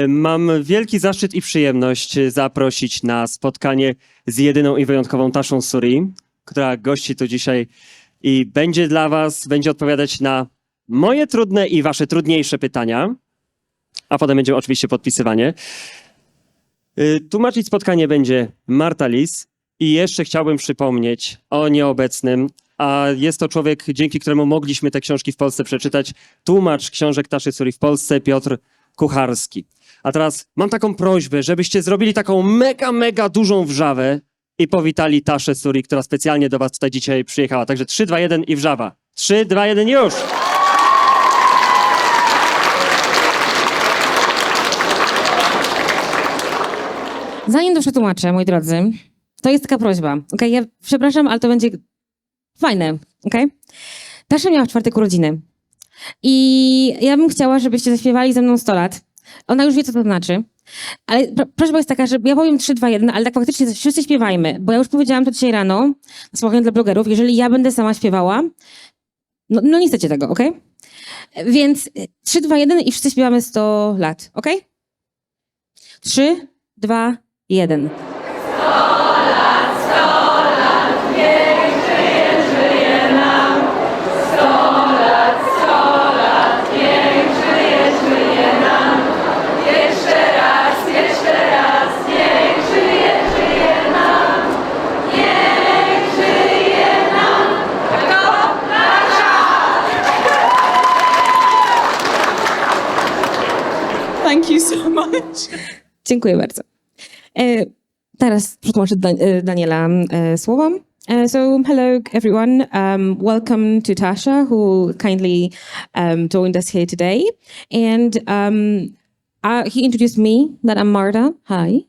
Mam wielki zaszczyt i przyjemność zaprosić na spotkanie z jedyną i wyjątkową Tashą Suri, która gości tu dzisiaj i będzie dla was, będzie odpowiadać na moje trudne i wasze trudniejsze pytania, a potem będzie oczywiście podpisywanie. Tłumaczyć spotkanie będzie Marta Lis i jeszcze chciałbym przypomnieć o nieobecnym, a jest to człowiek, dzięki któremu mogliśmy te książki w Polsce przeczytać, tłumacz książek Taszy Suri w Polsce, Piotr Kucharski. A teraz mam taką prośbę, żebyście zrobili taką mega dużą wrzawę i powitali Taszę Suri, która specjalnie do was tutaj dzisiaj przyjechała. Także 3, 2, 1 i wrzawa. 3, 2, 1 już! Zanim to przetłumaczę, moi drodzy, to jest taka prośba. Okay? Ja przepraszam, ale to będzie fajne. Okay? Tasza miała w czwartek urodziny. I ja bym chciała, żebyście zaśpiewali ze mną 100 lat. Ona już wie, co to znaczy. Ale prośba jest taka, że ja powiem 3, 2, 1, ale tak faktycznie wszyscy śpiewajmy. Bo ja już powiedziałam to dzisiaj rano, na spotkaniu dla blogerów, jeżeli ja będę sama śpiewała, no nie chcecie tego, okej? Więc 3, 2, 1 i wszyscy śpiewamy 100 lat, okej? 3, 2, 1. 100 lat, 100 lat, niech żyje nam. 100 lat, 100 lat, niech żyje nam. Jeszcze raz, niech żyje nam. Niech żyje nam. Kto? Nasza! Thank you so much. Dziękuję bardzo. Teraz przetłumaczę Daniela słowa. So hello everyone, welcome to Tasha, who kindly joined us here today. And he introduced me, that I'm Marta, hi.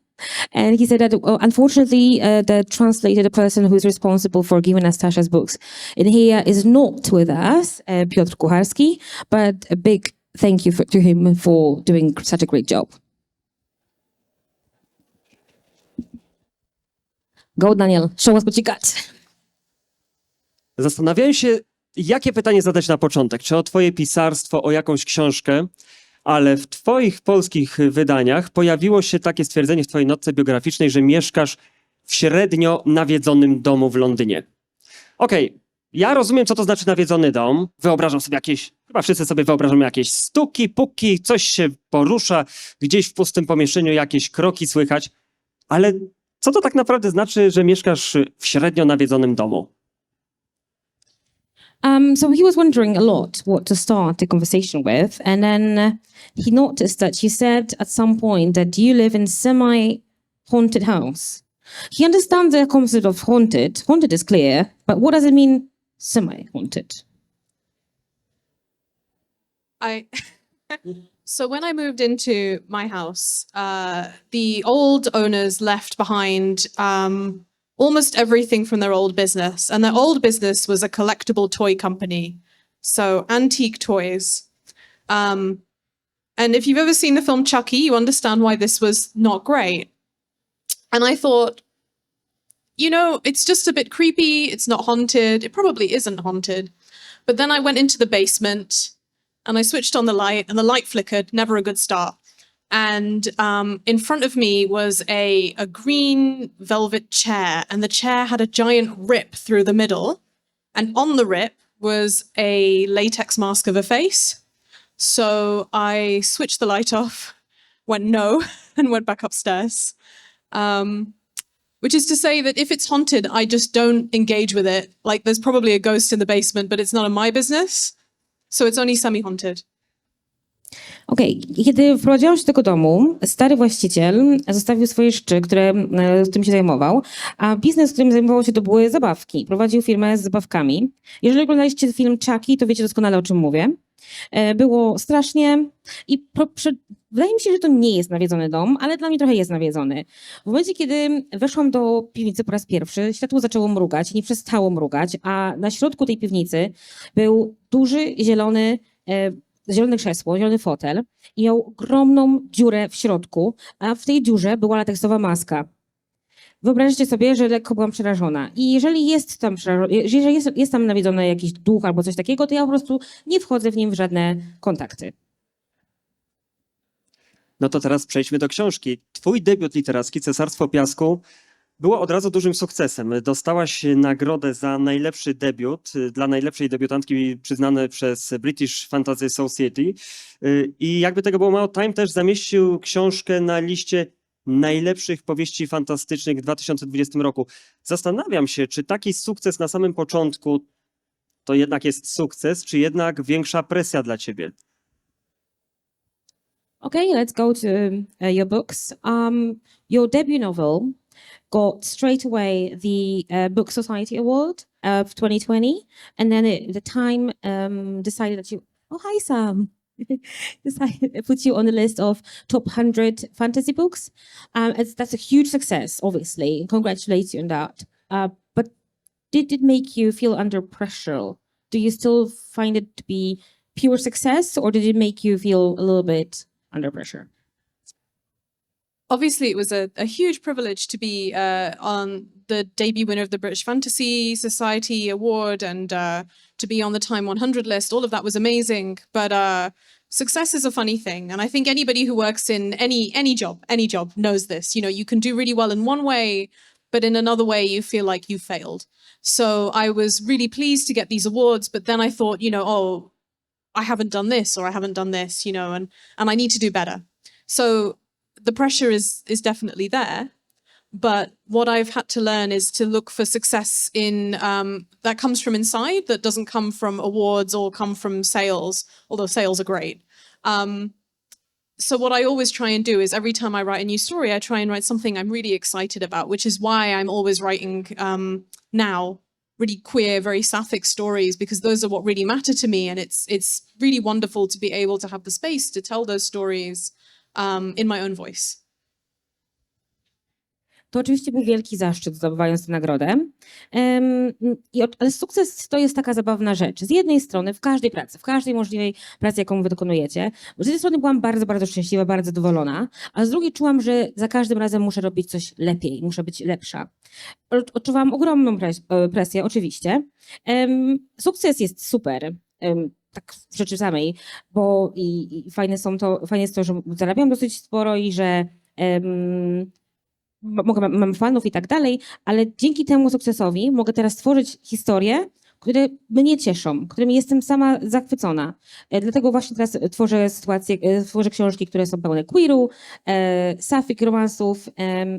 And he said that unfortunately the translator, the person who's responsible for giving us Tasha's books in here is not with us, Piotr Kucharski, but a big thank you to him for doing such a great job. Go Daniel, show us what you got. Zastanawiałem się, jakie pytanie zadać na początek. Czy o twoje pisarstwo, o jakąś książkę, ale w twoich polskich wydaniach pojawiło się takie stwierdzenie w twojej notce biograficznej, że mieszkasz w średnio nawiedzonym domu w Londynie. Okej, ja rozumiem, co to znaczy nawiedzony dom. Wyobrażam sobie chyba wszyscy sobie wyobrażamy jakieś stuki, puki, coś się porusza, gdzieś w pustym pomieszczeniu jakieś kroki słychać, ale co to tak naprawdę znaczy, że mieszkasz w średnio nawiedzonym domu? So he was wondering a lot what to start the conversation with, and then he noticed that you said at some point that you live in semi-haunted house. He understands the concept of haunted. Haunted is clear, but what does it mean, semi-haunted? So when I moved into my house, the old owners left behind almost everything from their old business. And their old business was a collectible toy company. So antique toys. And if you've ever seen the film Chucky, you understand why this was not great. And I thought, it's just a bit creepy. It's not haunted. It probably isn't haunted. But then I went into the basement and I switched on the light and the light flickered, never a good start. And in front of me was a green velvet chair, and the chair had a giant rip through the middle. And on the rip was a latex mask of a face. So I switched the light off, went no, and went back upstairs. Which is to say that if it's haunted, I just don't engage with it. Like there's probably a ghost in the basement, but it's none of my business. So it's only semi-haunted. Okej, kiedy wprowadziłam się do tego domu, stary właściciel zostawił swoje szczy, którym się zajmował, a biznes, którym zajmował się, to były zabawki. Prowadził firmę z zabawkami. Jeżeli oglądaliście film Chucky, to wiecie doskonale, o czym mówię. Było strasznie i wydaje mi się, że to nie jest nawiedzony dom, ale dla mnie trochę jest nawiedzony. W momencie, kiedy weszłam do piwnicy po raz pierwszy, światło zaczęło mrugać, nie przestało mrugać, a na środku tej piwnicy był duży, zielone krzesło, zielony fotel i miał ogromną dziurę w środku, a w tej dziurze była lateksowa maska. Wyobraźcie sobie, że lekko byłam przerażona. I jeżeli jest tam nawiedzony jakiś duch albo coś takiego, to ja po prostu nie wchodzę w nim w żadne kontakty. No to teraz przejdźmy do książki. Twój debiut literacki, Cesarstwo Piasku, było od razu dużym sukcesem. Dostałaś nagrodę za najlepszy debiut, dla najlepszej debiutantki przyznane przez British Fantasy Society. I jakby tego było mało, Time też zamieścił książkę na liście najlepszych powieści fantastycznych w 2020 roku. Zastanawiam się, czy taki sukces na samym początku to jednak jest sukces, czy jednak większa presja dla ciebie? Okay, let's go to your books. Your debut novel got straight away the Book Society Award of 2020, and then the Time decided that you. Oh, hi Sam. Decided put you on the list of top 100 fantasy books. That's a huge success, obviously. Congratulate you on that. But did it make you feel under pressure? Do you still find it to be pure success, or did it make you feel a little bit under pressure? Obviously, it was a huge privilege to be on the debut winner of the British Fantasy Society Award and to be on the Time 100 list. All of that was amazing, but success is a funny thing, and I think anybody who works in any job knows this. You know, you can do really well in one way, but in another way you feel like you failed. So I was really pleased to get these awards, but then I thought, you know, oh, I haven't done this or I haven't done this, you know, and I need to do better. So the pressure is definitely there, but what I've had to learn is to look for success in that comes from inside, that doesn't come from awards or come from sales, although sales are great. So what I always try and do is every time I write a new story, I try and write something I'm really excited about, which is why I'm always writing now really queer, very sapphic stories, because those are what really matter to me. And it's really wonderful to be able to have the space to tell those stories in my own voice. To oczywiście był wielki zaszczyt zdobywając tę nagrodę. Ale sukces to jest taka zabawna rzecz. Z jednej strony w każdej pracy, w każdej możliwej pracy, jaką wy dokonujecie, z jednej strony byłam bardzo, bardzo szczęśliwa, bardzo zadowolona, a z drugiej czułam, że za każdym razem muszę robić coś lepiej, muszę być lepsza. Odczuwałam ogromną presję, oczywiście. Sukces jest super. Tak w rzeczy samej, bo i fajne jest to, że zarabiam dosyć sporo i że mam fanów i tak dalej, ale dzięki temu sukcesowi mogę teraz tworzyć historie, które mnie cieszą, którymi jestem sama zachwycona. Dlatego właśnie teraz tworzę książki, które są pełne queeru, sapphic romansów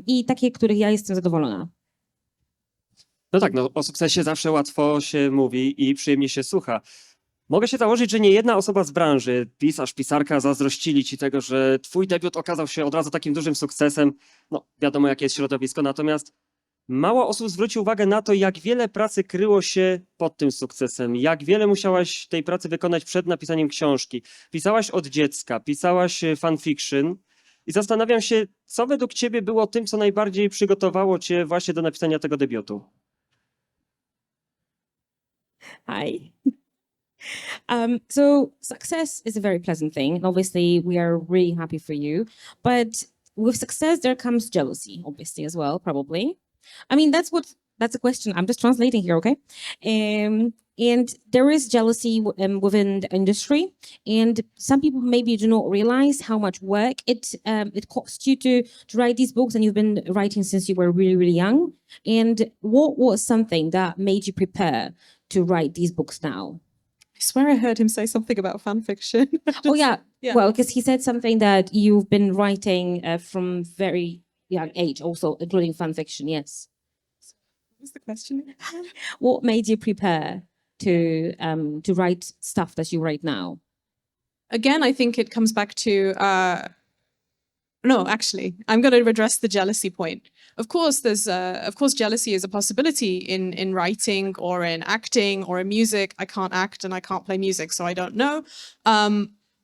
i takie, których ja jestem zadowolona. No tak, no o sukcesie zawsze łatwo się mówi i przyjemnie się słucha. Mogę się założyć, że nie jedna osoba z branży, pisarz, pisarka, zazdrościli ci tego, że twój debiut okazał się od razu takim dużym sukcesem. No wiadomo, jakie jest środowisko, natomiast mało osób zwróci uwagę na to, jak wiele pracy kryło się pod tym sukcesem, jak wiele musiałaś tej pracy wykonać przed napisaniem książki. Pisałaś od dziecka, pisałaś fanfiction i zastanawiam się, co według ciebie było tym, co najbardziej przygotowało cię właśnie do napisania tego debiutu. Hi. So success is a very pleasant thing. And obviously, we are really happy for you. But with success, there comes jealousy, obviously, as well, probably. I mean, that's a question. I'm just translating here, okay? And there is jealousy within the industry. And some people maybe do not realize how much work it costs you to write these books. And you've been writing since you were really, really young. And what was something that made you prepare to write these books now? I swear I heard him say something about fan fiction. Oh yeah. Well, because he said something that you've been writing from very young age, also including fan fiction. Yes. What's the question? What made you prepare to write stuff that you write now? Again, I think it comes back to no, actually, I'm going to address the jealousy point. Of course, jealousy is a possibility in writing or in acting or in music. I can't act and I can't play music, so I don't know.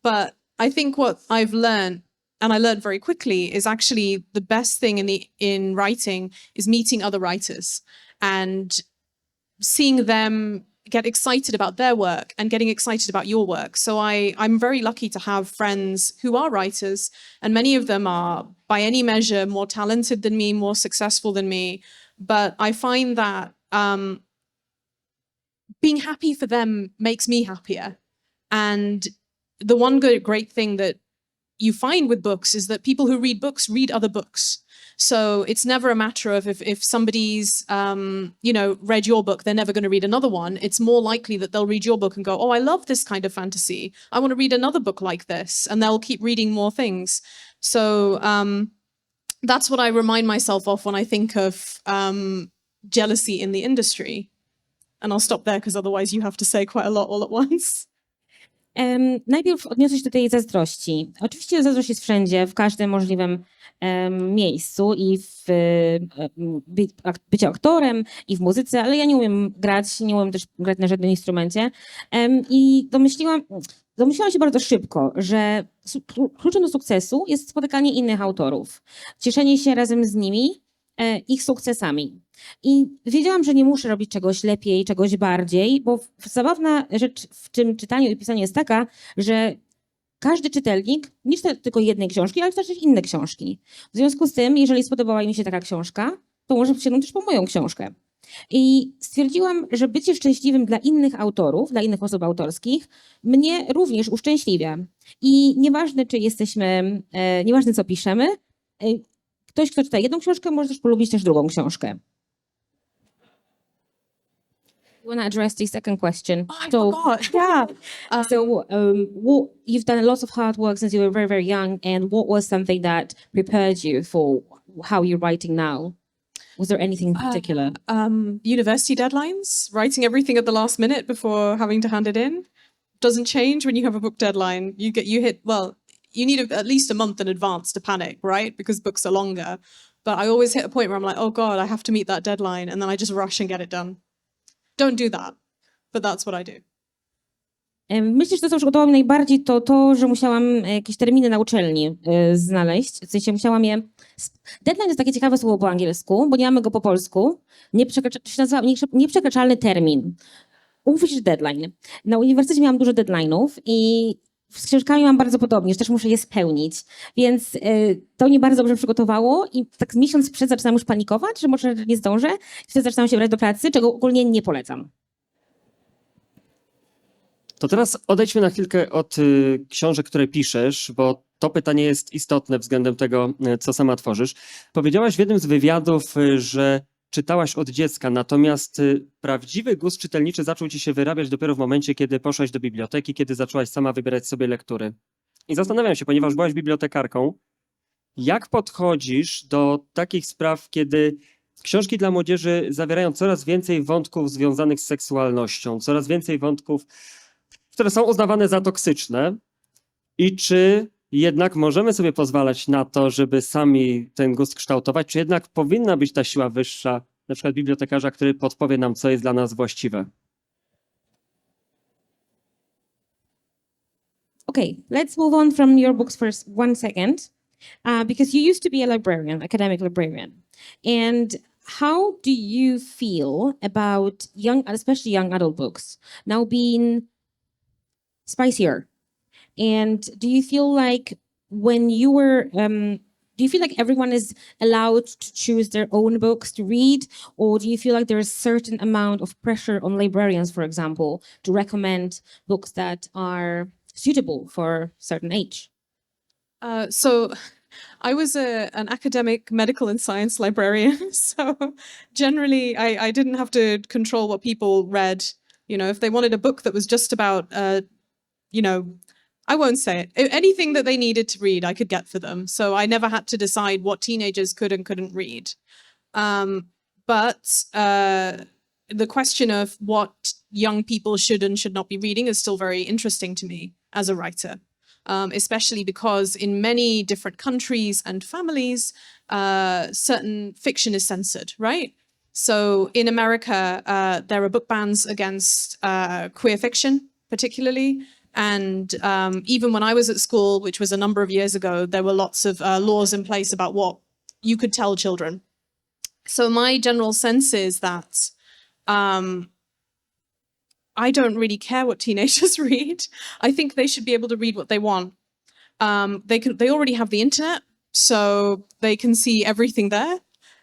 But I think what I've learned, and I learned very quickly, is actually the best thing in writing is meeting other writers and seeing them get excited about their work and getting excited about your work. So I'm very lucky to have friends who are writers, and many of them are, by any measure, more talented than me, more successful than me. But I find that being happy for them makes me happier. And the one great thing that you find with books is that people who read books read other books. So it's never a matter of if somebody's, read your book, they're never going to read another one. It's more likely that they'll read your book and go, oh, I love this kind of fantasy. I want to read another book like this. And they'll keep reading more things. So that's what I remind myself of when I think of jealousy in the industry. And I'll stop there because otherwise you have to say quite a lot all at once. Najpierw odniosę się do tej zazdrości. Oczywiście zazdrość jest wszędzie, w każdym możliwym miejscu i w byciu aktorem, i w muzyce, ale ja nie umiem grać, nie umiem też grać na żadnym instrumencie. I domyśliłam się bardzo szybko, że kluczem do sukcesu jest spotykanie innych autorów, cieszenie się razem z nimi ich sukcesami. I wiedziałam, że nie muszę robić czegoś lepiej, czegoś bardziej, bo zabawna rzecz w tym czytaniu i pisaniu jest taka, że każdy czytelnik nie czyta tylko jednej książki, ale czyta też inne książki. W związku z tym, jeżeli spodobała mi się taka książka, to może sięgnąć też po moją książkę. I stwierdziłam, że bycie szczęśliwym dla innych autorów, dla innych osób autorskich, mnie również uszczęśliwia. I nieważne, czy jesteśmy, nieważne co piszemy, ktoś, kto czyta jedną książkę, może też polubić też drugą książkę. You want to address the second question? Oh, I forgot. Yeah. You've done lots of hard work since you were very, very young. And what was something that prepared you for how you're writing now? Was there anything in particular? University deadlines, writing everything at the last minute before having to hand it in. Doesn't change when you have a book deadline. You need at least a month in advance to panic, right? Because books are longer. But I always hit a point where I'm like, oh God, I have to meet that deadline. And then I just rush and get it done. Don't do that, but that's what I do. Myślę, że to, co przygotowało mnie najbardziej, to, że musiałam jakieś terminy na uczelni znaleźć. W sensie musiałam je... Deadline jest takie ciekawe słowo po angielsku, bo nie mamy go po polsku. To się nazywa nieprzekraczalny termin. Umówmy się, że deadline. Na uniwersytecie miałam dużo deadline'ów i z książkami mam bardzo podobnie, że też muszę je spełnić. Więc to mnie bardzo dobrze przygotowało i tak miesiąc przed zaczynam już panikować, że może nie zdążę. Wtedy zaczynam się brać do pracy, czego ogólnie nie polecam. To teraz odejdźmy na chwilkę od książek, które piszesz, bo to pytanie jest istotne względem tego, co sama tworzysz. Powiedziałaś w jednym z wywiadów, że czytałaś od dziecka, natomiast prawdziwy gust czytelniczy zaczął ci się wyrabiać dopiero w momencie, kiedy poszłaś do biblioteki, kiedy zaczęłaś sama wybierać sobie lektury. I zastanawiam się, ponieważ byłaś bibliotekarką, jak podchodzisz do takich spraw, kiedy książki dla młodzieży zawierają coraz więcej wątków związanych z seksualnością, coraz więcej wątków, które są uznawane za toksyczne i czy jednak możemy sobie pozwalać na to, żeby sami ten gust kształtować, czy jednak powinna być ta siła wyższa, na przykład bibliotekarza, który podpowie nam, co jest dla nas właściwe? Okay, let's move on from your books for 1 second, because you used to be a librarian, academic librarian. And how do you feel about especially young adult books, now being spicier? And do you feel like when you were, do you feel like everyone is allowed to choose their own books to read? Or do you feel like there is a certain amount of pressure on librarians, for example, to recommend books that are suitable for a certain age? So I was an academic medical and science librarian. So generally I didn't have to control what people read. You know, if they wanted a book that was just about, I won't say it. Anything that they needed to read, I could get for them. So I never had to decide what teenagers could and couldn't read. But the question of what young people should and should not be reading is still very interesting to me as a writer, especially because in many different countries and families, certain fiction is censored, right? So in America, there are book bans against queer fiction, particularly. And even when I was at school, which was a number of years ago, there were lots of laws in place about what you could tell children. So my general sense is that I don't really care what teenagers read. I think they should be able to read what they want. They already have the internet, so they can see everything there.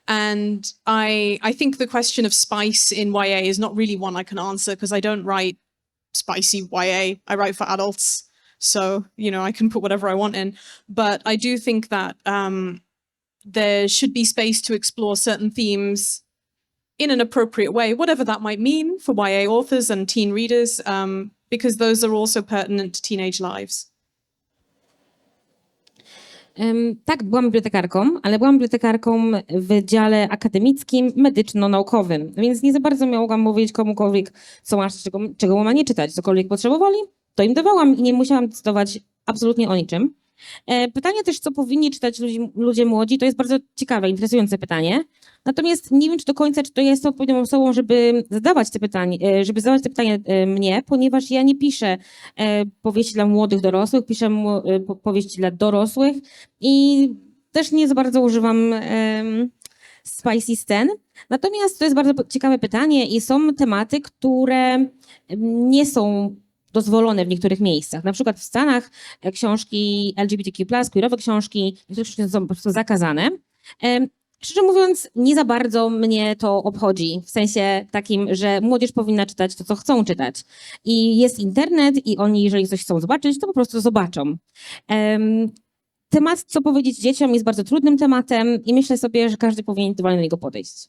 And I think the question of spice in YA is not really one I can answer because I don't write spicy YA. I write for adults. So, you know, I can put whatever I want in. But I do think that there should be space to explore certain themes in an appropriate way, whatever that might mean for YA authors and teen readers, because those are also pertinent to teenage lives. Tak, byłam bibliotekarką, ale byłam bibliotekarką w dziale akademickim, medyczno-naukowym, więc nie za bardzo mogłam mówić komukolwiek, co ma, czego ma nie czytać. Cokolwiek potrzebowali, to im dawałam i nie musiałam decydować absolutnie o niczym. Pytanie też, co powinni czytać ludzie młodzi, to jest bardzo ciekawe, interesujące pytanie. Natomiast nie wiem, czy do końca, czy to jest odpowiednią osobą, żeby zadawać te pytanie mnie, ponieważ ja nie piszę powieści dla młodych dorosłych, piszę powieści dla dorosłych i też nie za bardzo używam spicy scen. Natomiast to jest bardzo ciekawe pytanie i są tematy, które nie są dozwolone w niektórych miejscach. Na przykład w Stanach książki LGBTQ+, queerowe książki, niektóre są po prostu zakazane. Szczerze mówiąc, nie za bardzo mnie to obchodzi, w sensie takim, że młodzież powinna czytać to, co chcą czytać. I jest internet i oni, jeżeli coś chcą zobaczyć, to po prostu zobaczą. Temat, co powiedzieć dzieciom, jest bardzo trudnym tematem i myślę sobie, że każdy powinien indywidualnie do niego podejść.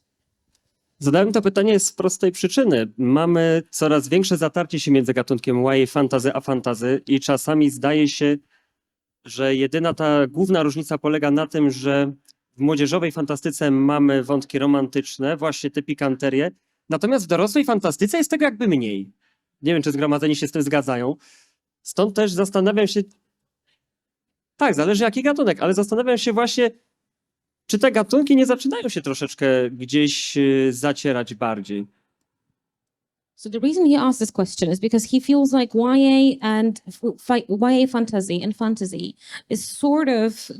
Zadałem to pytanie z prostej przyczyny. Mamy coraz większe zatarcie się między gatunkiem YA fantasy a fantasy i czasami zdaje się, że jedyna ta główna różnica polega na tym, że w młodzieżowej fantastyce mamy wątki romantyczne, właśnie te pikanterie, natomiast w dorosłej fantastyce jest tego jakby mniej. Nie wiem, czy zgromadzeni się z tym zgadzają. Stąd też zastanawiam się, tak, zależy jaki gatunek, ale zastanawiam się właśnie, czy te gatunki nie zaczynają się troszeczkę gdzieś zacierać bardziej? So the reason he asked this question is because he feels like YA fantasy and fantasy is sort of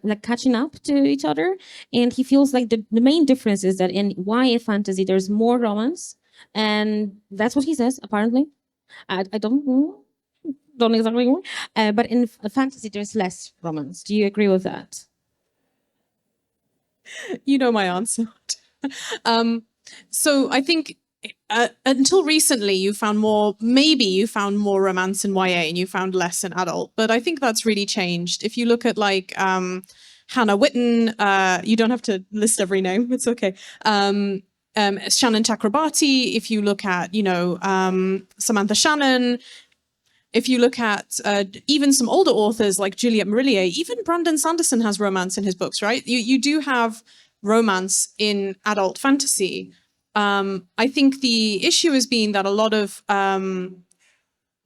like catching up to each other, and he feels like the main difference is that in YA fantasy there's more romance, and that's what he says apparently. I don't exactly know, but in fantasy there's less romance. Do you agree with that? You know my answer. So I think until recently you found more romance in YA and you found less in adult, but I think that's really changed. If you look at like Hannah Witten, you don't have to list every name, it's okay. Shannon Chakrabarti, if you look at, Samantha Shannon, if you look at even some older authors like Juliet Marillier, even Brandon Sanderson has romance in his books, right? You do have romance in adult fantasy. I think the issue has been that a lot of,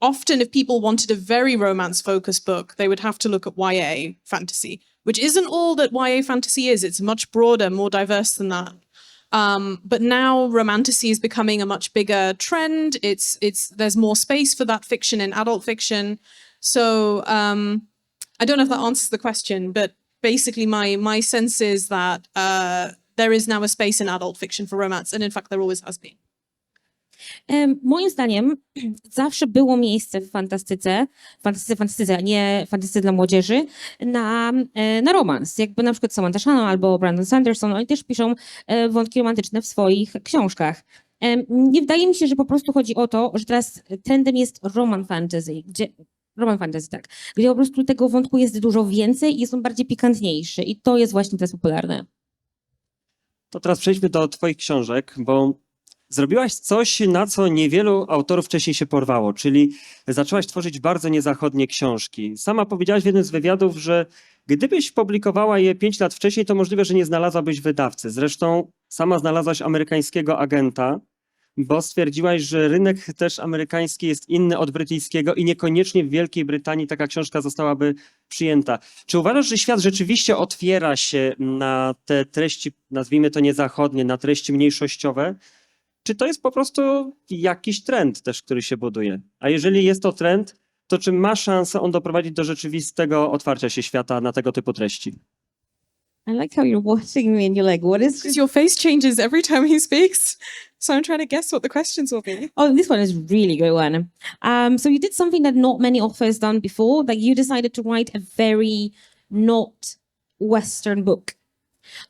often if people wanted a very romance-focused book, they would have to look at YA fantasy, which isn't all that YA fantasy is. It's much broader, more diverse than that. But now romantasy is becoming a much bigger trend. There's more space for that fiction in adult fiction. So I don't know if that answers the question, but basically my sense is that there is now a space in adult fiction for romance, and in fact there always has been. Moim zdaniem zawsze było miejsce w fantastyce, nie fantastyce dla młodzieży, na romans. Jakby na przykład Samantha Shannon albo Brandon Sanderson, oni też piszą wątki romantyczne w swoich książkach. Nie wydaje mi się, że po prostu chodzi o to, że teraz trendem jest roman fantasy, gdzie po prostu tego wątku jest dużo więcej i jest on bardziej pikantniejszy i to jest właśnie teraz popularne. To teraz przejdźmy do twoich książek, bo zrobiłaś coś, na co niewielu autorów wcześniej się porwało, czyli zaczęłaś tworzyć bardzo niezachodnie książki. Sama powiedziałaś w jednym z wywiadów, że gdybyś publikowała je 5 lat wcześniej, to możliwe, że nie znalazłabyś wydawcy. Zresztą sama znalazłaś amerykańskiego agenta, bo stwierdziłaś, że rynek też amerykański jest inny od brytyjskiego i niekoniecznie w Wielkiej Brytanii taka książka zostałaby przyjęta. Czy uważasz, że świat rzeczywiście otwiera się na te treści, nazwijmy to niezachodnie, na treści mniejszościowe? Czy to jest po prostu jakiś trend też, który się buduje? A jeżeli jest to trend, to czy ma szansę on doprowadzić do rzeczywistego otwarcia się świata na tego typu treści? I like how you're watching me and you're like, what is... Because your face changes every time he speaks. So I'm trying to guess what the questions will be. Oh, this one is a really good one. So you did something that not many authors done before, that you decided to write a very not Western book.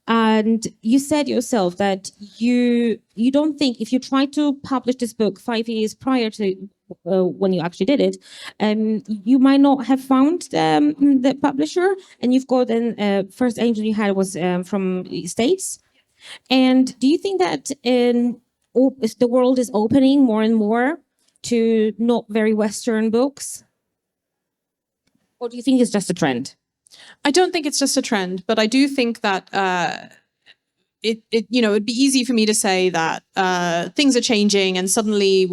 And you said yourself that you don't think if you try to publish this book 5 years prior to when you actually did it, you might not have found the publisher, and you've got an first agent you had was from the States. And do you think that if the world is opening more and more to not very Western books? Or do you think it's just a trend? I don't think it's just a trend, but I do think that it'd be easy for me to say that things are changing and suddenly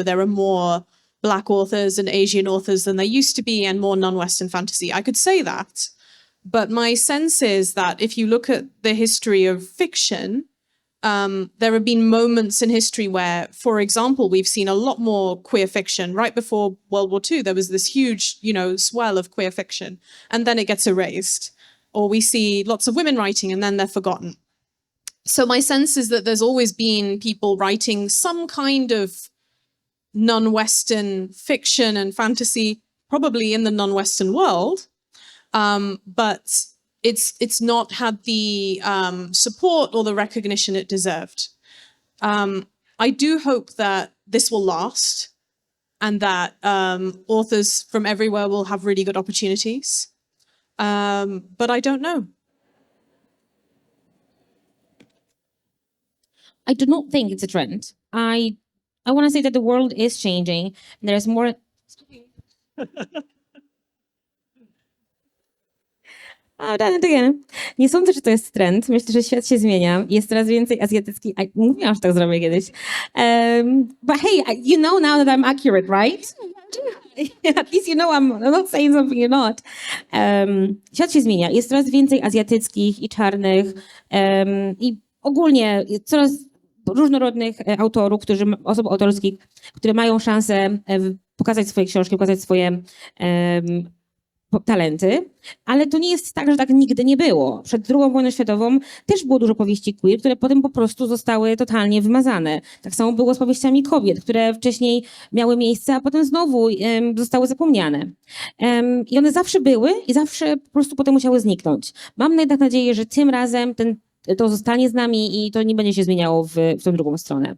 there are more Black authors and Asian authors than there used to be and more non-Western fantasy. I could say that. But my sense is that if you look at the history of fiction, there have been moments in history where, for example, we've seen a lot more queer fiction. Right before World War II, there was this huge, swell of queer fiction, and then it gets erased. Or we see lots of women writing and then they're forgotten. So my sense is that there's always been people writing some kind of non-Western fiction and fantasy, probably in the non-Western world, but it's not had the support or the recognition it deserved. I do hope that this will last and that authors from everywhere will have really good opportunities. But I don't know. I do not think it's a trend. I want to say that the world is changing. There's more... Nie sądzę, że to jest trend. Myślę, że świat się zmienia. Jest coraz więcej azjatyckich... Mówiłam, że tak zrobię kiedyś. But hey, you know now that I'm accurate, right? At least you know I'm not saying something you're not. Świat się zmienia. Jest coraz więcej azjatyckich i czarnych i ogólnie coraz różnorodnych autorów, osób autorskich, które mają szansę pokazać swoje książki, pokazać swoje talenty, ale to nie jest tak, że tak nigdy nie było. Przed II wojną światową też było dużo powieści queer, które potem po prostu zostały totalnie wymazane. Tak samo było z powieściami kobiet, które wcześniej miały miejsce, a potem znowu zostały zapomniane. I one zawsze były i zawsze po prostu potem musiały zniknąć. Mam jednak nadzieję, że tym razem to zostanie z nami i to nie będzie się zmieniało w tą drugą stronę.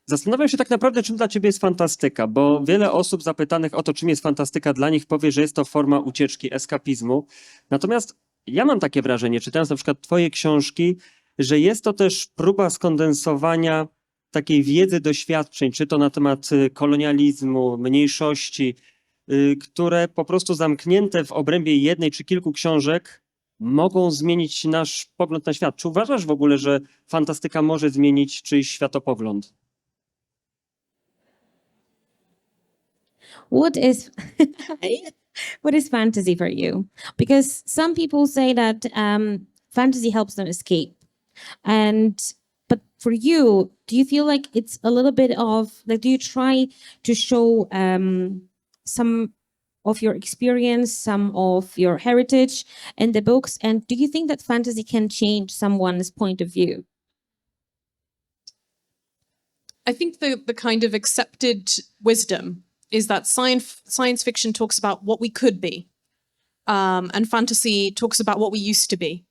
Zastanawiam się tak naprawdę, czym dla ciebie jest fantastyka, bo wiele osób zapytanych o to, czym jest fantastyka, dla nich powie, że jest to forma ucieczki, eskapizmu. Natomiast ja mam takie wrażenie, czytając na przykład twoje książki, że jest to też próba skondensowania takiej wiedzy, doświadczeń, czy to na temat kolonializmu, mniejszości, które po prostu zamknięte w obrębie jednej czy kilku książek mogą zmienić nasz pogląd na świat. Czy uważasz w ogóle, że fantastyka może zmienić czyjś światopogląd? What is fantasy for you? Because some people say that fantasy helps them escape, but for you, do you feel like it's a little bit of like? Do you try to show some of your experience, some of your heritage in the books, and do you think that fantasy can change someone's point of view? I think the kind of accepted wisdom is that science fiction talks about what we could be, and fantasy talks about what we used to be.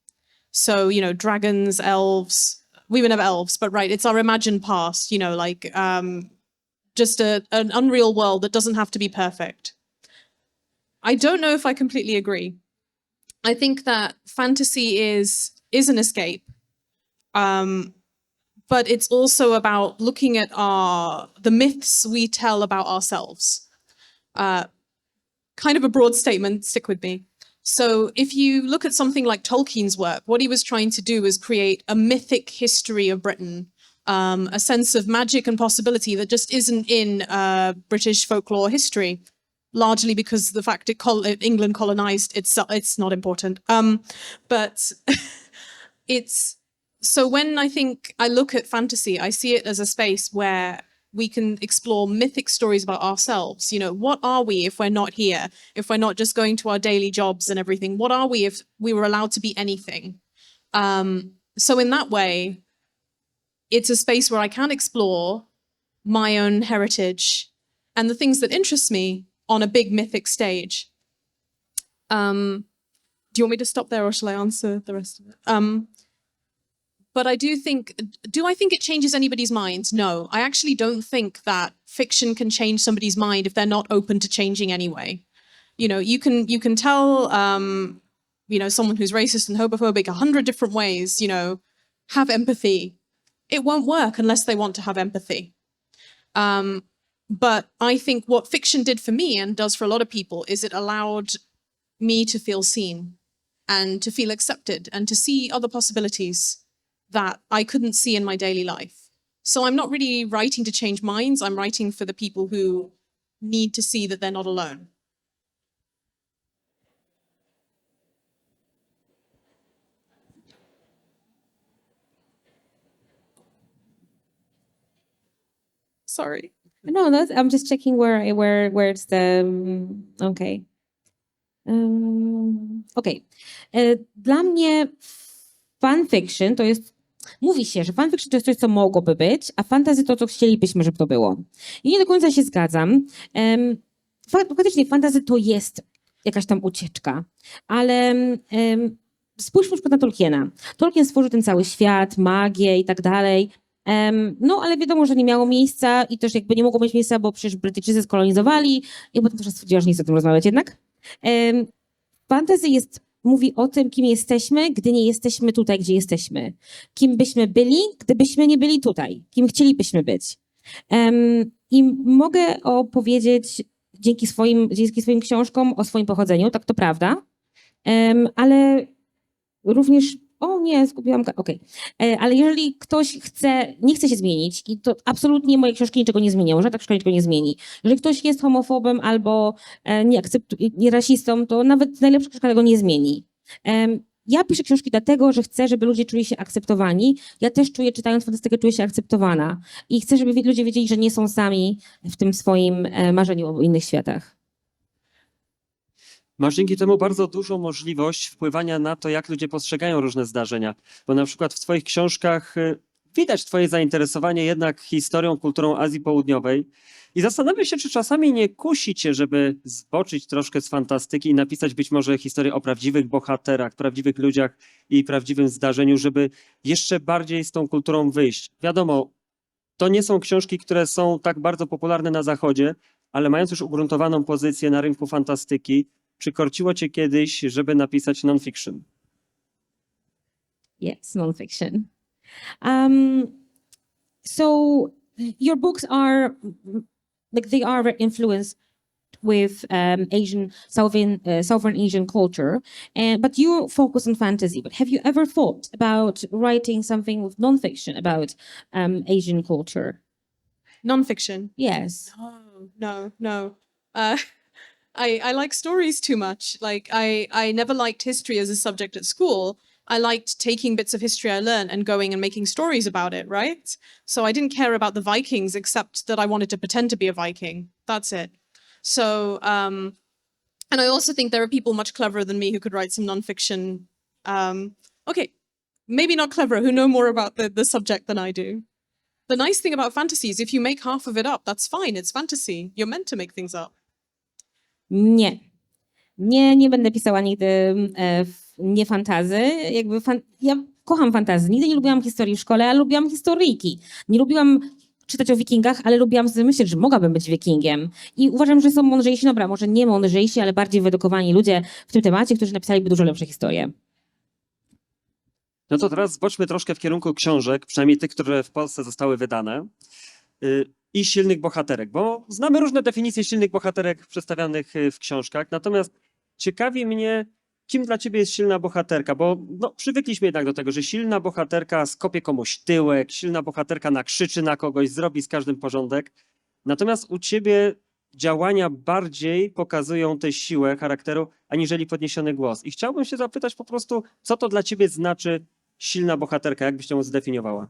So, dragons, elves, we would have elves, but right, it's our imagined past, just an unreal world that doesn't have to be perfect. I don't know if I completely agree. I think that fantasy is an escape, but it's also about looking at the myths we tell about ourselves. Kind of a broad statement, stick with me. So if you look at something like Tolkien's work, what he was trying to do is create a mythic history of Britain, a sense of magic and possibility that just isn't in British folklore history, largely because the fact England colonized, it's not important. But so when I look at fantasy, I see it as a space where we can explore mythic stories about ourselves. What are we if we're not here? If we're not just going to our daily jobs and everything? What are we if we were allowed to be anything? So in that way, it's a space where I can explore my own heritage and the things that interest me on a big mythic stage. Do you want me to stop there or shall I answer the rest of it? But I do think it changes anybody's minds? No, I actually don't think that fiction can change somebody's mind if they're not open to changing anyway. You know, you can tell, you know, someone who's racist and homophobic 100 different ways, you know, have empathy. It won't work unless they want to have empathy. But I think what fiction did for me and does for a lot of people is it allowed me to feel seen and to feel accepted and to see other possibilities that I couldn't see in my daily life. So I'm not really writing to change minds. I'm writing for the people who need to see that they're not alone. Sorry. No, I'm just checking where it's the... Okay. Okej. Dla mnie fanfiction to jest... Mówi się, że fanfiction to jest coś, co mogłoby być, a fantasy to, co chcielibyśmy, żeby to było. I nie do końca się zgadzam. Faktycznie fantasy to jest jakaś tam ucieczka, ale spójrzmy na przykład na Tolkiena. Tolkien stworzył ten cały świat, magię i tak dalej. No, ale wiadomo, że nie miało miejsca i też jakby nie mogło mieć miejsca, bo przecież Brytyjczycy skolonizowali i potem też stwierdziła, że nie chce o tym rozmawiać jednak. Fantasy mówi o tym, kim jesteśmy, gdy nie jesteśmy tutaj, gdzie jesteśmy. Kim byśmy byli, gdybyśmy nie byli tutaj. Kim chcielibyśmy być. I mogę opowiedzieć dzięki swoim książkom o swoim pochodzeniu, tak to prawda, ale również... O nie, zgubiłam... Okej. Ale jeżeli ktoś nie chce się zmienić i to absolutnie moje książki niczego nie zmienią, że ta książka niczego nie zmieni. Jeżeli ktoś jest homofobem albo nie rasistą, to nawet najlepsza książka tego nie zmieni. Ja piszę książki dlatego, że chcę, żeby ludzie czuli się akceptowani. Ja też czytając fantastykę, czuję się akceptowana. I chcę, żeby ludzie wiedzieli, że nie są sami w tym swoim marzeniu o innych światach. Masz dzięki temu bardzo dużą możliwość wpływania na to, jak ludzie postrzegają różne zdarzenia. Bo na przykład w twoich książkach widać twoje zainteresowanie jednak historią, kulturą Azji Południowej. I zastanawiam się, czy czasami nie kusi cię, żeby zboczyć troszkę z fantastyki i napisać być może historię o prawdziwych bohaterach, prawdziwych ludziach i prawdziwym zdarzeniu, żeby jeszcze bardziej z tą kulturą wyjść. Wiadomo, to nie są książki, które są tak bardzo popularne na Zachodzie, ale mając już ugruntowaną pozycję na rynku fantastyki, czy korciło cię kiedyś, żeby napisać non-fiction? Yes, non-fiction. So your books are they are very influenced with Asian, Southern Asian culture, but you focus on fantasy. But have you ever thought about writing something with non-fiction about Asian culture? Non-fiction? Yes. No. I like stories too much. Like I never liked history as a subject at school. I liked taking bits of history I learned and going and making stories about it, right? So I didn't care about the Vikings except that I wanted to pretend to be a Viking. That's it. So, and I also think there are people much cleverer than me who could write some nonfiction. Okay, maybe not cleverer, who know more about the subject than I do. The nice thing about fantasy is if you make half of it up, that's fine. It's fantasy. You're meant to make things up. Nie będę pisała nigdy nie fantazy. Ja kocham fantazy. Nigdy nie lubiłam historii w szkole, ale lubiłam historyjki. Nie lubiłam czytać o wikingach, ale lubiłam sobie myśleć, że mogłabym być wikingiem. I uważam, że są mądrzejsi, dobra, może nie mądrzejsi, ale bardziej wyedukowani ludzie w tym temacie, którzy napisaliby dużo lepsze historie. No to teraz zboczmy troszkę w kierunku książek, przynajmniej tych, które w Polsce zostały wydane. I silnych bohaterek, bo znamy różne definicje silnych bohaterek przedstawianych w książkach, natomiast ciekawi mnie, kim dla ciebie jest silna bohaterka, bo no, przywykliśmy jednak do tego, że silna bohaterka skopie komuś tyłek, silna bohaterka nakrzyczy na kogoś, zrobi z każdym porządek, natomiast u ciebie działania bardziej pokazują tę siłę charakteru, aniżeli podniesiony głos. I chciałbym się zapytać po prostu, co to dla ciebie znaczy silna bohaterka, jak byś ją zdefiniowała?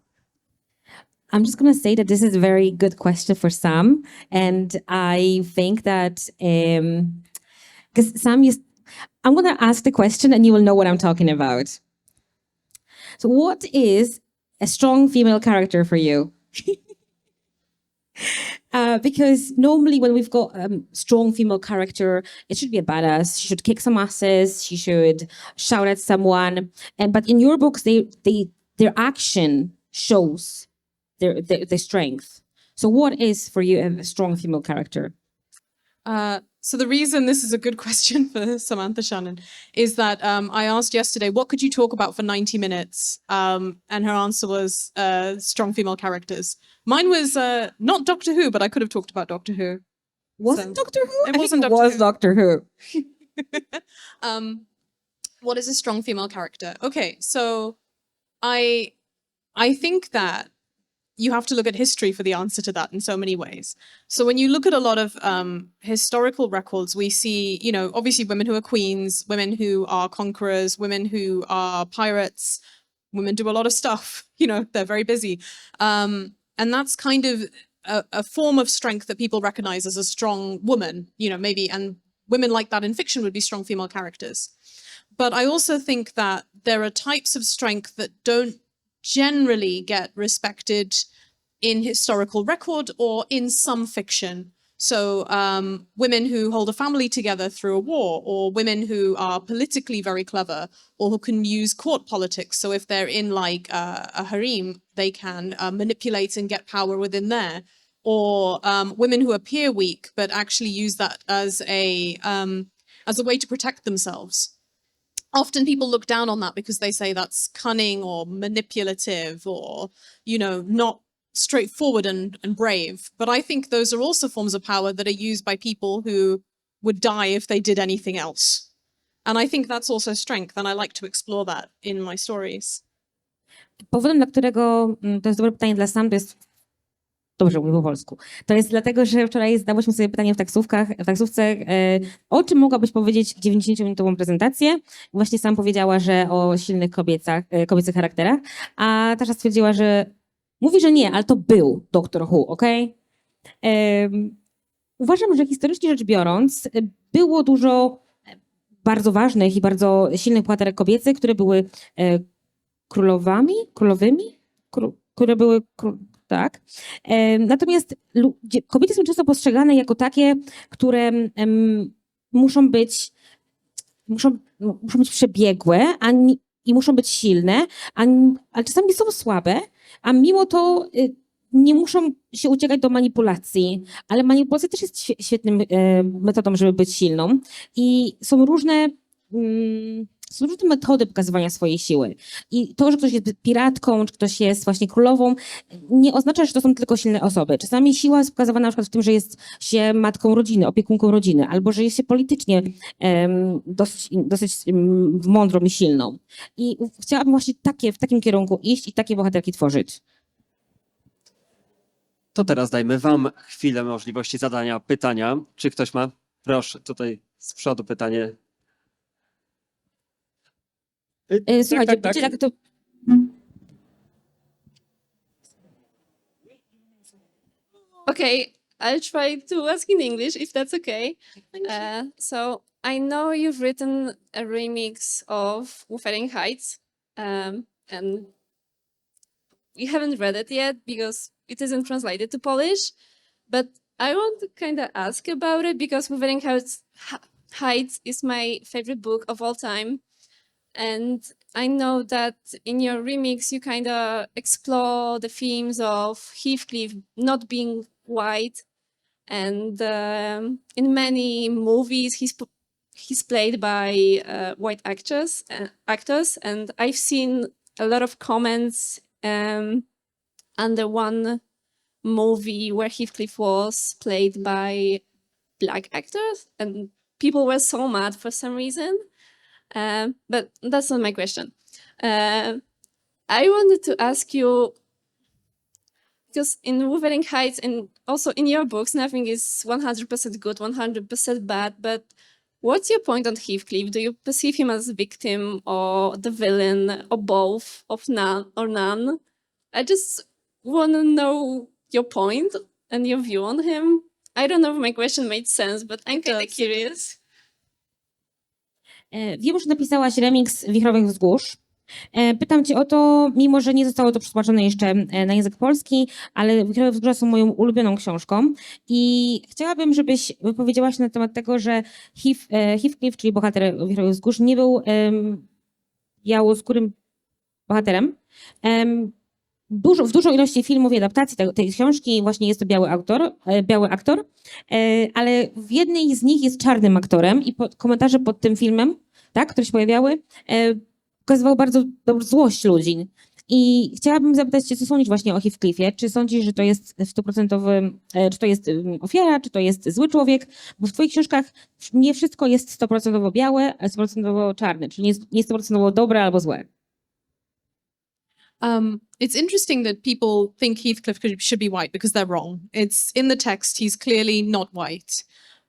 I'm just going to say that this is a very good question for Sam. And I think that, because Sam I'm going to ask the question and you will know what I'm talking about. So what is a strong female character for you? Because normally when we've got a strong female character, it should be a badass. She should kick some asses. She should shout at someone. But in your books, they their action shows their strength. So what is for you a strong female character? So the reason this is a good question for Samantha Shannon is that I asked yesterday, what could you talk about for 90 minutes? And her answer was strong female characters. Mine was not Doctor Who, but I could have talked about Doctor Who. Was So- it Doctor Who? It wasn't it Doctor was Who. Doctor Who. What is a strong female character? Okay, so I think that you have to look at history for the answer to that in so many ways. So when you look at a lot of historical records, we see, you know, obviously women who are queens, women who are conquerors, women who are pirates, women do a lot of stuff, you know, they're very busy. And that's kind of a form of strength that people recognize as a strong woman, you know, maybe, and women like that in fiction would be strong female characters. But I also think that there are types of strength that don't generally get respected in historical record or in some fiction. So women who hold a family together through a war, or women who are politically very clever, or who can use court politics. So if they're in like a harem, they can manipulate and get power within there. Or women who appear weak, but actually use that as a way to protect themselves. Often people look down on that because they say that's cunning or manipulative or, you know, not straightforward and brave. But I think those are also forms of power that are used by people who would die if they did anything else. And I think that's also strength, and I like to explore that in my stories. Powodem, dla którego to jest dobre pytanie dla Sam, to jest. Dobrze, mówię po polsku. To jest dlatego, że wczoraj zadałyśmy sobie pytanie w taksówce, o czym mogłabyś powiedzieć 90-minutową prezentację. Właśnie Sam powiedziała, że o silnych kobiecych charakterach, a Tasza stwierdziła, że mówi, że nie, ale to był Doctor Who, okej? Uważam, że historycznie rzecz biorąc było dużo bardzo ważnych i bardzo silnych bohaterek kobiecych, które były królowymi, które były... Tak. Natomiast kobiety są często postrzegane jako takie, które muszą być przebiegłe i muszą być silne, ale czasami są słabe, a mimo to nie muszą się uciekać do manipulacji. Ale manipulacja też jest świetnym metodą, żeby być silną. I są różne metody pokazywania swojej siły. I to, że ktoś jest piratką, czy ktoś jest właśnie królową, nie oznacza, że to są tylko silne osoby. Czasami siła jest pokazywana na przykład w tym, że jest się matką rodziny, opiekunką rodziny, albo że jest się politycznie dosyć mądrą i silną. I chciałabym właśnie w takim kierunku iść i takie bohaterki tworzyć. To teraz dajmy wam chwilę możliwości zadania pytania. Czy ktoś ma? Proszę, tutaj z przodu pytanie. Słuchajcie, tak. tak to... Okay, I'll try to ask in English if that's okay. So I know you've written a remix of Wuthering Heights, and you haven't read it yet because it isn't translated to Polish. But I want to kind of ask about it because Wuthering Heights is my favorite book of all time. And I know that in your remix, you kind of explore the themes of Heathcliff not being white. And in many movies, he's played by white actors. And I've seen a lot of comments under one movie where Heathcliff was played by black actors. And people were so mad for some reason. But that's not my question. I wanted to ask you, because in Wuthering Heights and also in your books, nothing is 100% good, 100% bad, but what's your point on Heathcliff? Do you perceive him as a victim or the villain or both, of none? I just want to know your point and your view on him. I don't know if my question made sense, but I'm kind of curious. Wiem, że napisałaś remix Wichrowych Wzgórz. Pytam cię o to, mimo że nie zostało to przetłumaczone jeszcze na język polski, ale Wichrowe Wzgórza są moją ulubioną książką i chciałabym, żebyś wypowiedziała się na temat tego, że Heathcliff, czyli bohater Wichrowych Wzgórz, nie był białoskórym bohaterem. W dużej ilości filmów i adaptacji tej książki właśnie jest to biały aktor, ale w jednej z nich jest czarnym aktorem i komentarze pod tym filmem, tak, które się pojawiały, pokazywały bardzo złość ludzi. I chciałabym zapytać cię, co sądzisz właśnie o Heathcliffie? Czy sądzisz, że to jest czy to jest ofiara, czy to jest zły człowiek? Bo w twoich książkach nie wszystko jest 100% białe, a 100% czarne, czyli nie jest 100% dobre albo złe. It's interesting that people think Heathcliff should be white because they're wrong. It's in the text, he's clearly not white.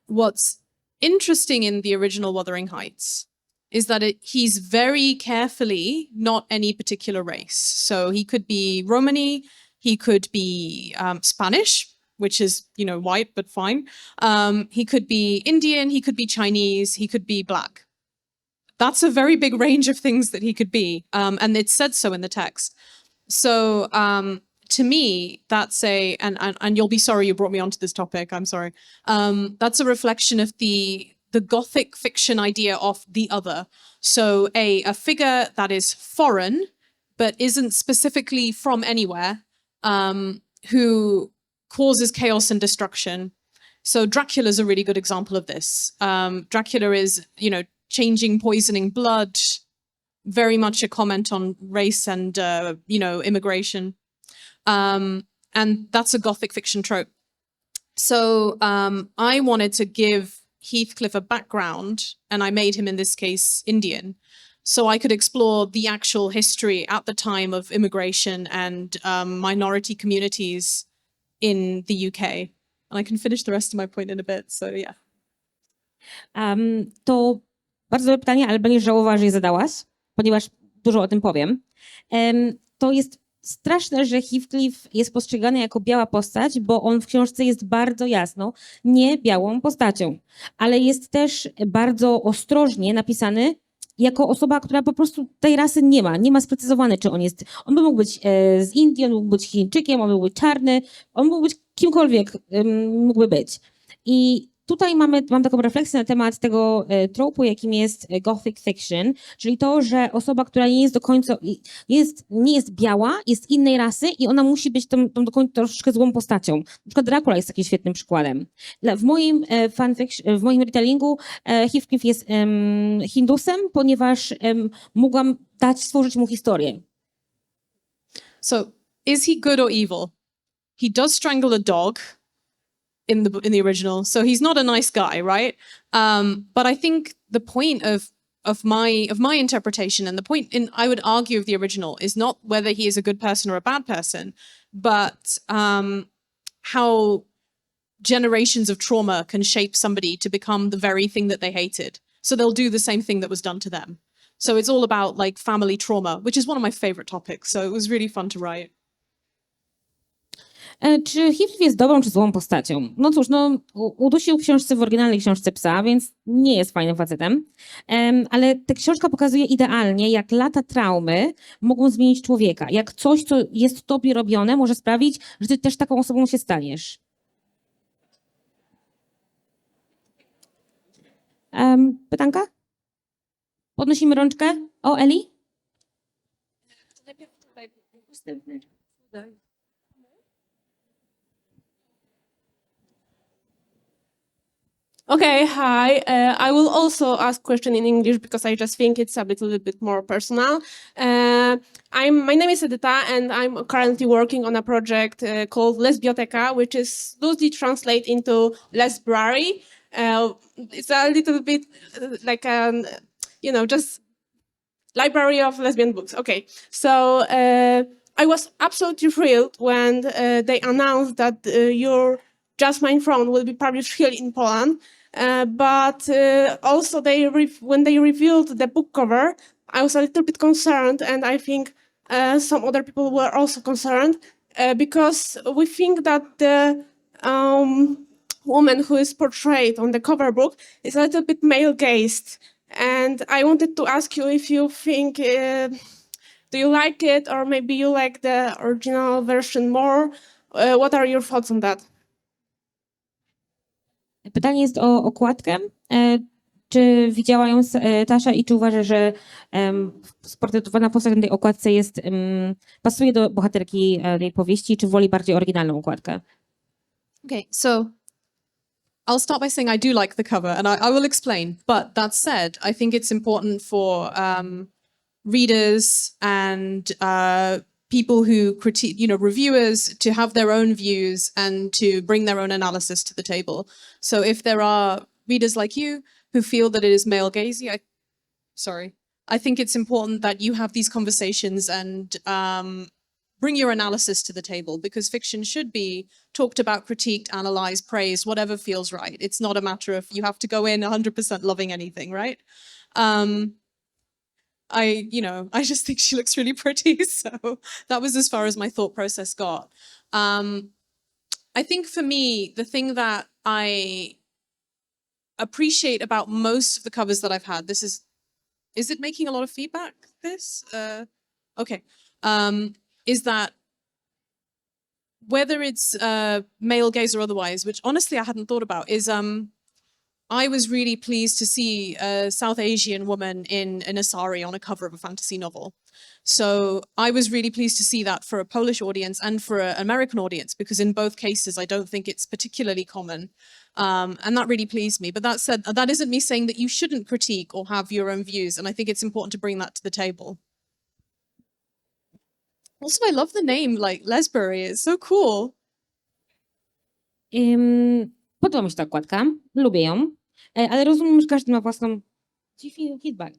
What's interesting in the original Wuthering Heights is that he's very carefully not any particular race. So he could be Romani, he could be Spanish, which is, white, but fine. He could be Indian, he could be Chinese, he could be black. That's a very big range of things that he could be. And it said so in the text. So to me, that's and you'll be sorry you brought me onto this topic, I'm sorry. That's a reflection of the Gothic fiction idea of the other. So a figure that is foreign, but isn't specifically from anywhere, who causes chaos and destruction. So Dracula's a really good example of this. Dracula is, changing, poisoning blood, very much a comment on race and, immigration. And that's a Gothic fiction trope. So I wanted to give Heathcliff a background, and I made him, in this case, Indian, so I could explore the actual history at the time of immigration and minority communities in the UK. And I can finish the rest of my point in a bit, so yeah. To bardzo dobre pytanie, ale będziesz żałowała, że je zadałaś, ponieważ dużo o tym powiem. To jest straszne, że Heathcliff jest postrzegany jako biała postać, bo on w książce jest bardzo jasno nie białą postacią, ale jest też bardzo ostrożnie napisany jako osoba, która po prostu tej rasy nie ma sprecyzowane, czy on jest, on by mógł być z Indii, on mógł być Chińczykiem, on mógł być czarny, on mógł być kimkolwiek mógłby być. I tutaj mam taką refleksję na temat tego tropu, jakim jest Gothic fiction, czyli to, że osoba, która nie jest do końca, nie jest biała, jest innej rasy i ona musi być tą do końca troszeczkę złą postacią. Na przykład Dracula jest takim świetnym przykładem. W moim fanfiction, w moim retellingu Heathcliff jest Hindusem, ponieważ mogłam stworzyć mu historię. So, is he good or evil? He does strangle a dog in the original, so he's not a nice guy, right? But I think the point of my interpretation, and the point I would argue of the original, is not whether he is a good person or a bad person, but how generations of trauma can shape somebody to become the very thing that they hated. So they'll do the same thing that was done to them. So it's all about like family trauma, which is one of my favorite topics. So it was really fun to write. Czy Heathcliff jest dobrą czy złą postacią? No cóż, udusił w oryginalnej książce psa, więc nie jest fajnym facetem. Ale ta książka pokazuje idealnie, jak lata traumy mogą zmienić człowieka. Jak coś, co jest tobie robione, może sprawić, że ty też taką osobą się staniesz. Pytanka? Podnosimy rączkę. O, Eli? Okay, hi. I will also ask question in English because I just think it's a little bit more personal. My name is Edyta, and I'm currently working on a project called Lesbioteka, which is loosely translated into Lesbrary. It's a little bit like just library of lesbian books. Okay, so I was absolutely thrilled when they announced that your Jasmine Throne will be published here in Poland. But also when they revealed the book cover, I was a little bit concerned, and I think some other people were also concerned because we think that the woman who is portrayed on the cover book is a little bit male-gazed. And I wanted to ask you if you think, do you like it, or maybe you like the original version more? What are your thoughts on that? Pytanie jest o okładkę. Czy widziała ją Tasza i czy uważa, że sportretowana postać na tej okładce pasuje do bohaterki tej powieści, czy woli bardziej oryginalną okładkę? Okay, so I'll start by saying I do like the cover, and I will explain. But that said, I think it's important for readers and people who critique, reviewers, to have their own views and to bring their own analysis to the table. So if there are readers like you who feel that it is male gazy, I think it's important that you have these conversations and bring your analysis to the table, because fiction should be talked about, critiqued, analyzed, praised, whatever feels right. It's not a matter of you have to go in 100% loving anything, right? I just think she looks really pretty. So that was as far as my thought process got. I think for me, the thing that I appreciate about most of the covers that I've had, is it making a lot of feedback, this? Okay. Is that whether it's male gaze or otherwise, which honestly I hadn't thought about, is I was really pleased to see a South Asian woman in a sari on a cover of a fantasy novel. So I was really pleased to see that for a Polish audience and for an American audience, because in both cases I don't think it's particularly common. And that really pleased me. But that said, that isn't me saying that you shouldn't critique or have your own views. And I think it's important to bring that to the table. Also, I love the name, like Lesbury. It's so cool. Podoba mi się ta okładka, lubię ją, ale rozumiem, że każdy ma własną... Feedback.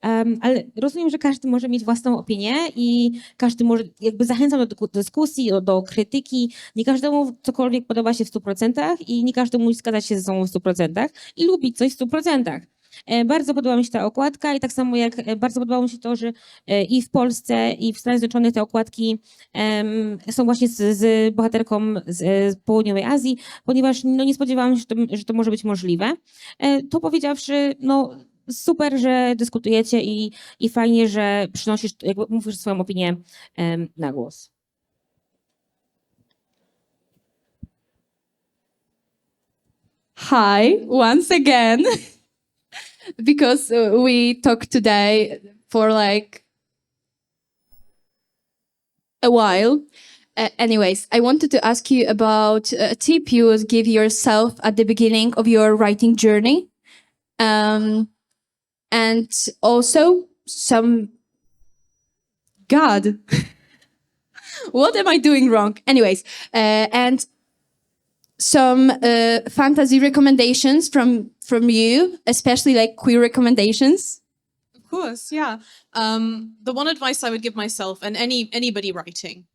Ale rozumiem, że każdy może mieć własną opinię i każdy może, zachęcam do dyskusji, do krytyki. Nie każdemu cokolwiek podoba się w 100% i nie każdy musi zgadzać się ze sobą w 100% i lubić coś w 100%. Bardzo podoba mi się ta okładka i tak samo jak bardzo podobało mi się to, że i w Polsce, i w Stanach Zjednoczonych te okładki są właśnie z bohaterką z południowej Azji, ponieważ nie spodziewałam się, że to może być możliwe. To powiedziawszy, super, że dyskutujecie i fajnie, że przynosisz, mówisz swoją opinię na głos. Hi, once again, because we talked today for like a while. Anyways, I wanted to ask you about a tip you would give yourself at the beginning of your writing journey. And also God, what am I doing wrong? Anyways, and some fantasy recommendations from you, especially like queer recommendations. Of course, yeah. The one advice I would give myself and anybody writing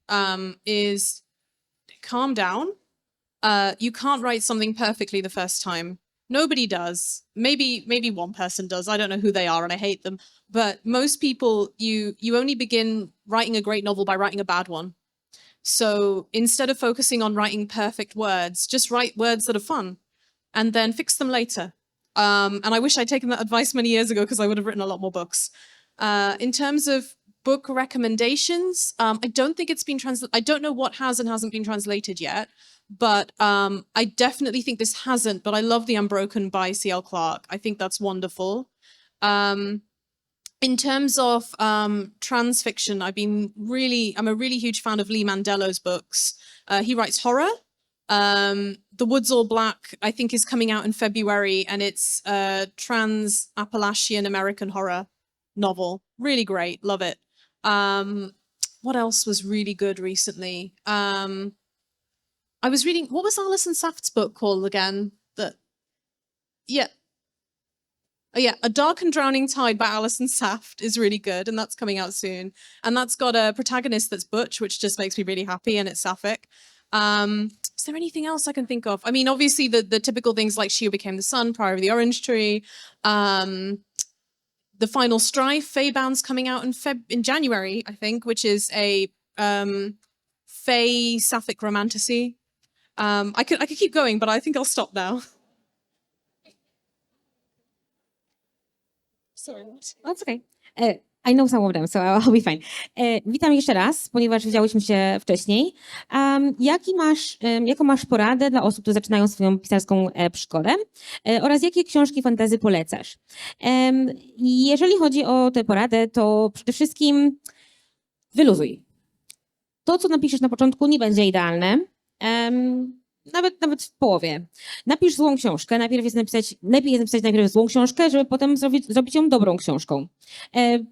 is calm down. You can't write something perfectly the first time. Nobody does. Maybe one person does. I don't know who they are and I hate them. But most people, you only begin writing a great novel by writing a bad one. So instead of focusing on writing perfect words, just write words that are fun and then fix them later. And I wish I'd taken that advice many years ago because I would have written a lot more books. In terms of book recommendations, I don't think it's been translated. I don't know what has and hasn't been translated yet. But I definitely think this hasn't, but I love The Unbroken by C.L. Clarke. I think that's wonderful. In terms of trans fiction, I'm a really huge fan of Lee Mandello's books. He writes horror. The Woods All Black, I think, is coming out in February, and it's a trans Appalachian American horror novel. Really great, love it. What else was really good recently? I was reading, what was Alison Saft's book called again? A Dark and Drowning Tide by Alison Saft is really good, and that's coming out soon. And that's got a protagonist that's butch, which just makes me really happy, and it's sapphic. Is there anything else I can think of? I mean, obviously the typical things like She Who Became the Sun, Priory of the Orange Tree, The Final Strife, Feybound's coming out in January, I think, which is a Fey sapphic romantasy. I could keep going, but I think I'll stop now. Sorry. That's okay. I know some of them, so I'll be fine. Witam jeszcze raz, ponieważ widziałyśmy się wcześniej. Jaką masz poradę dla osób, które zaczynają swoją pisarską przygodę oraz jakie książki fantasy polecasz? Jeżeli chodzi o tę poradę, to przede wszystkim wyluzuj. To, co napiszesz na początku, nie będzie idealne. Nawet w połowie. Napisz złą książkę. Lepiej jest napisać najpierw złą książkę, żeby potem zrobić ją dobrą książką.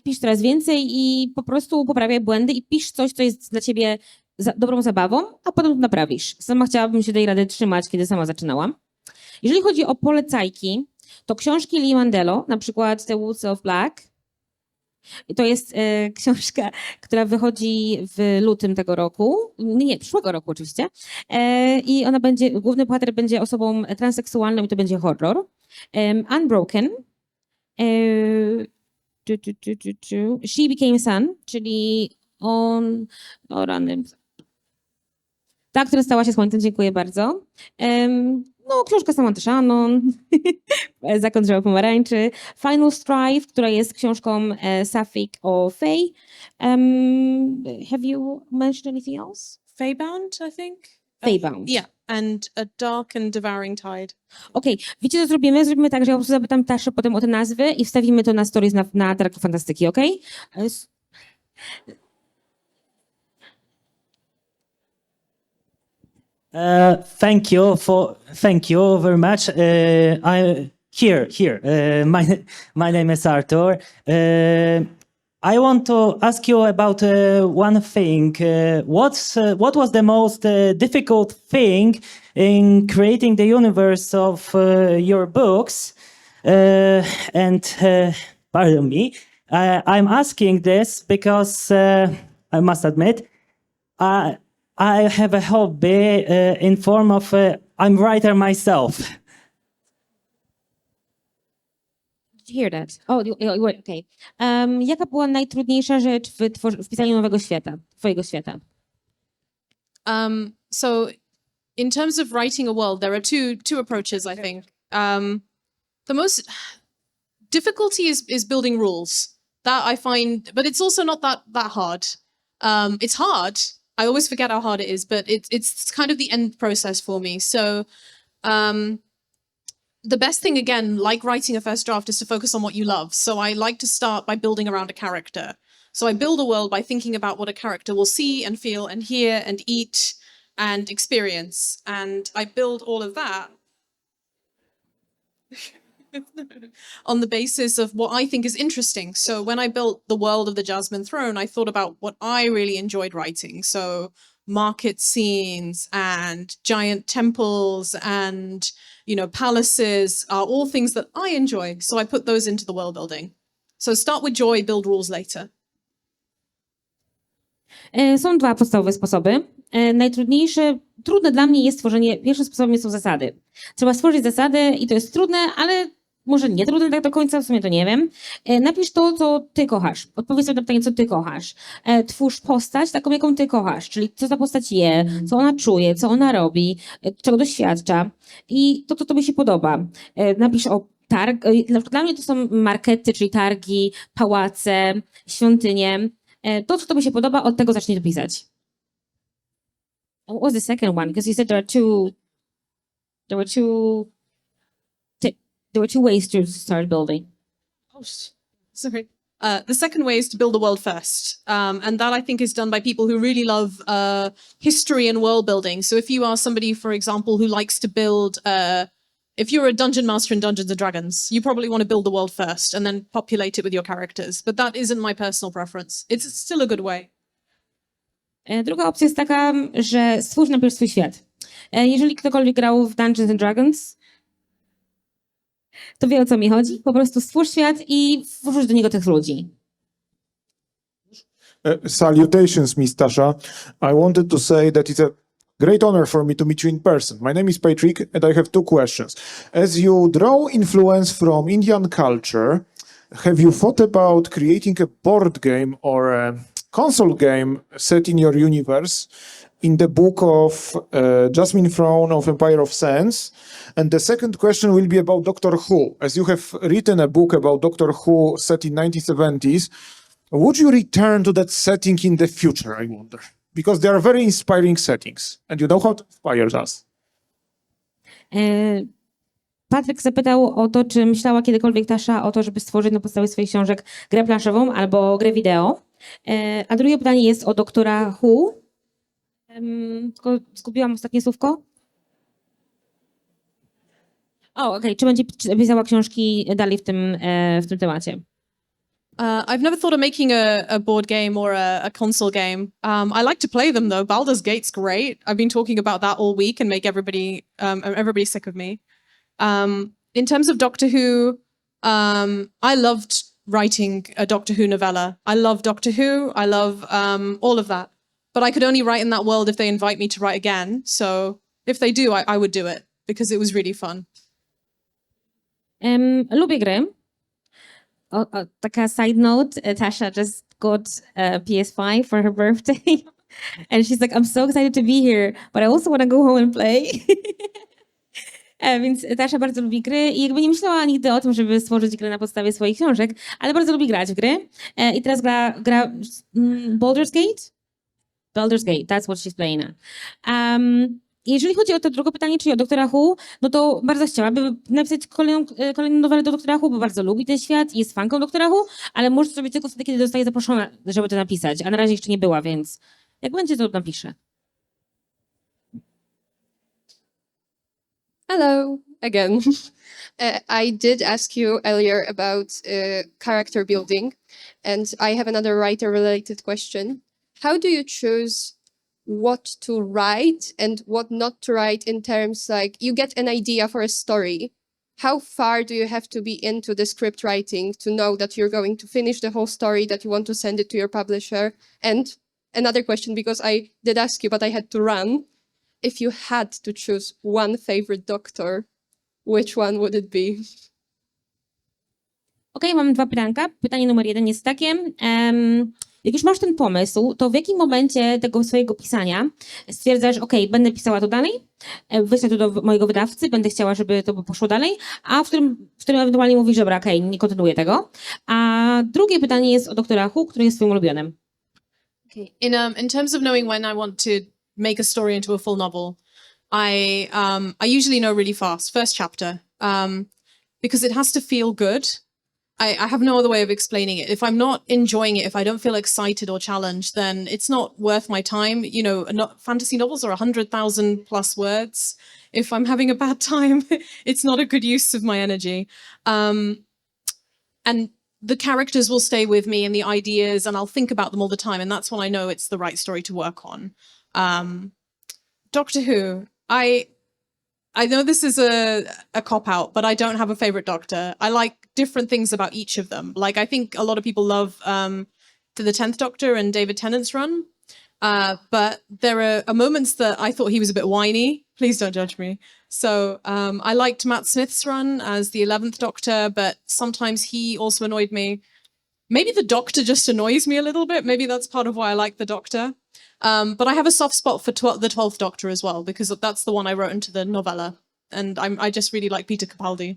Pisz coraz więcej i po prostu poprawiaj błędy i pisz coś, co jest dla ciebie dobrą zabawą, a potem to naprawisz. Sama chciałabym się tej rady trzymać, kiedy sama zaczynałam. Jeżeli chodzi o polecajki, to książki Lee Mandelo, na przykład The Woods of Black. To jest książka, która wychodzi w lutym tego roku. Nie, przyszłego roku oczywiście. I ona główny bohater będzie osobą transseksualną i to będzie horror. Unbroken. She Became Sun, czyli rany. Ta, która stała się słońcem, dziękuję bardzo. Książka Samantha Shannon, Zakon drzewa pomarańczy, Final Strife, która jest książką Sapphic o Fae. Have you mentioned anything else? Feybound, I think. Feybound. Yeah, and A Dark and Devouring Tide. Okej, wiecie co zrobimy? Zrobimy tak, że ja po prostu zapytam Taszę potem o te nazwy i wstawimy to na stories na Targi Fantastyki, okej? Thank you very much. I here. My name is Arthur. I want to ask you about one thing. What was the most difficult thing in creating the universe of your books? Pardon me. I'm asking this because I must admit, I have a hobby in form of I'm writer myself. Did you hear that? Okay. Jaka była najtrudniejsza rzecz w pisaniu nowego świata, twojego świata? So in terms of writing a world, there are two approaches, I think. The most difficulty is building rules. That I find, but it's also not that hard. It's hard. I always forget how hard it is, but it's kind of the end process for me. So the best thing, again, like writing a first draft, is to focus on what you love. So I like to start by building around a character. So I build a world by thinking about what a character will see and feel and hear and eat and experience. And I build all of that on the basis of what I think is interesting. So when I built the world of the Jasmine Throne, I thought about what I really enjoyed writing. So market scenes and giant temples and, palaces are all things that I enjoy. So I put those into the world building. So start with joy, build rules later. Są dwa podstawowe sposoby. Trudne dla mnie jest tworzenie, pierwszym sposobem są zasady. Trzeba stworzyć zasady i to jest trudne, ale może nie trudne tak do końca, w sumie to nie wiem. Napisz to, co ty kochasz. Odpowiedz sobie na pytanie, co ty kochasz. Twórz postać taką, jaką ty kochasz, czyli co ta postać je, co ona czuje, co ona robi, czego doświadcza i to, co tobie się podoba. Napisz o dla mnie to są markety, czyli targi, pałace, świątynie. To, co tobie się podoba, od tego zacznij to pisać. What was the second one? Because you said there were two ways to start building. Oh, sorry. The second way is to build the world first. And that I think is done by people who really love history and world building. So if you are somebody, for example, who likes to build, if you're a dungeon master in Dungeons and Dragons, you probably want to build the world first and then populate it with your characters. But that isn't my personal preference. It's still a good way. Druga opcja jest taka, że stwórz najpierw swój świat. Jeżeli ktokolwiek grał w Dungeons and Dragons, to wie, o co mi chodzi. Po prostu stwórz świat i wrzuć do niego tych ludzi. Salutations, Miss Tasha. I wanted to say that it's a great honor for me to meet you in person. My name is Patrick, and I have two questions. As you draw influence from Indian culture, have you thought about creating a board game or a console game set in your universe in the book of Jasmine Throne of Empire of Sands? And the second question will be about Doctor Who. As you have written a book about Doctor Who set in 1970s, Would you return to that setting in the future, I wonder? Because they are very inspiring settings, and you know how to inspire us. Patryk zapytał o to, czy myślała kiedykolwiek Tasza o to, żeby stworzyć na podstawie swoich książek grę planszową albo grę wideo. A drugie pytanie jest o doktora Who. Tylko zgubiłam ostatnie słówko. Okej. Czy będzie pisała książki dalej w tym temacie? I've never thought of making a board game or a console game. I like to play them though. Baldur's Gate's great. I've been talking about that all week and make everybody sick of me. In terms of Doctor Who, I loved writing a Doctor Who novella. I love Doctor Who. I love all of that. But I could only write in that world if they invite me to write again. So if they do, I would do it because it was really fun. Lubię gry. Taka side note, Tasha just got a PS5 for her birthday. And she's like, I'm so excited to be here, but I also want to go home and play. Więc Tasha bardzo lubi gry i jakby nie myślała nigdy o tym, żeby stworzyć grę na podstawie swoich książek, ale bardzo lubi grać w gry. I teraz gra Baldur's Gate? Baldur's Gate, that's what she's playing now. Jeżeli chodzi o to drugie pytanie, czyli o doktora Who, no to bardzo chciałaby napisać kolejną nowelę do doktora Who, bo bardzo lubi ten świat i jest fanką doktora Who, ale może zrobić tylko wtedy, kiedy zostaje zaproszona, żeby to napisać, a na razie jeszcze nie była, więc jak będzie, to napisze. Hello again. I did ask you earlier about character building, and I have another writer-related question. How do you choose what to write and what not to write in terms like you get an idea for a story? How far do you have to be into the script writing to know that you're going to finish the whole story, that you want to send it to your publisher? And another question, because I did ask you, but I had to run. If you had to choose one favorite Doctor, which one would it be? Okej, mam dwa pytanka. Pytanie numer 1 jest takie. Jak już masz ten pomysł, to w jakim momencie tego swojego pisania stwierdzasz, będę pisała to dalej, wyślę to do mojego wydawcy, będę chciała, żeby to poszło dalej, a w którym ewentualnie mówisz, dobra, nie kontynuuję tego. A drugie pytanie jest o doktora Who, który jest twoim ulubionym. Okay. In terms of knowing when I want to make a story into a full novel, I usually know really fast, first chapter, because it has to feel good. I have no other way of explaining it. If I'm not enjoying it, if I don't feel excited or challenged, then it's not worth my time. You know, fantasy novels are 100,000 plus words. If I'm having a bad time, it's not a good use of my energy. And the characters will stay with me and the ideas, and I'll think about them all the time. And that's when I know it's the right story to work on. Doctor Who, I know this is a cop-out, but I don't have a favorite Doctor. I like different things about each of them. Like, I think a lot of people love the 10th Doctor and David Tennant's run. But there are moments that I thought he was a bit whiny. Please don't judge me. So I liked Matt Smith's run as the 11th Doctor, but sometimes he also annoyed me. Maybe the Doctor just annoys me a little bit. Maybe that's part of why I like the Doctor. But I have a soft spot for the 12th Doctor as well, because that's the one I wrote into the novella. And I just really like Peter Capaldi.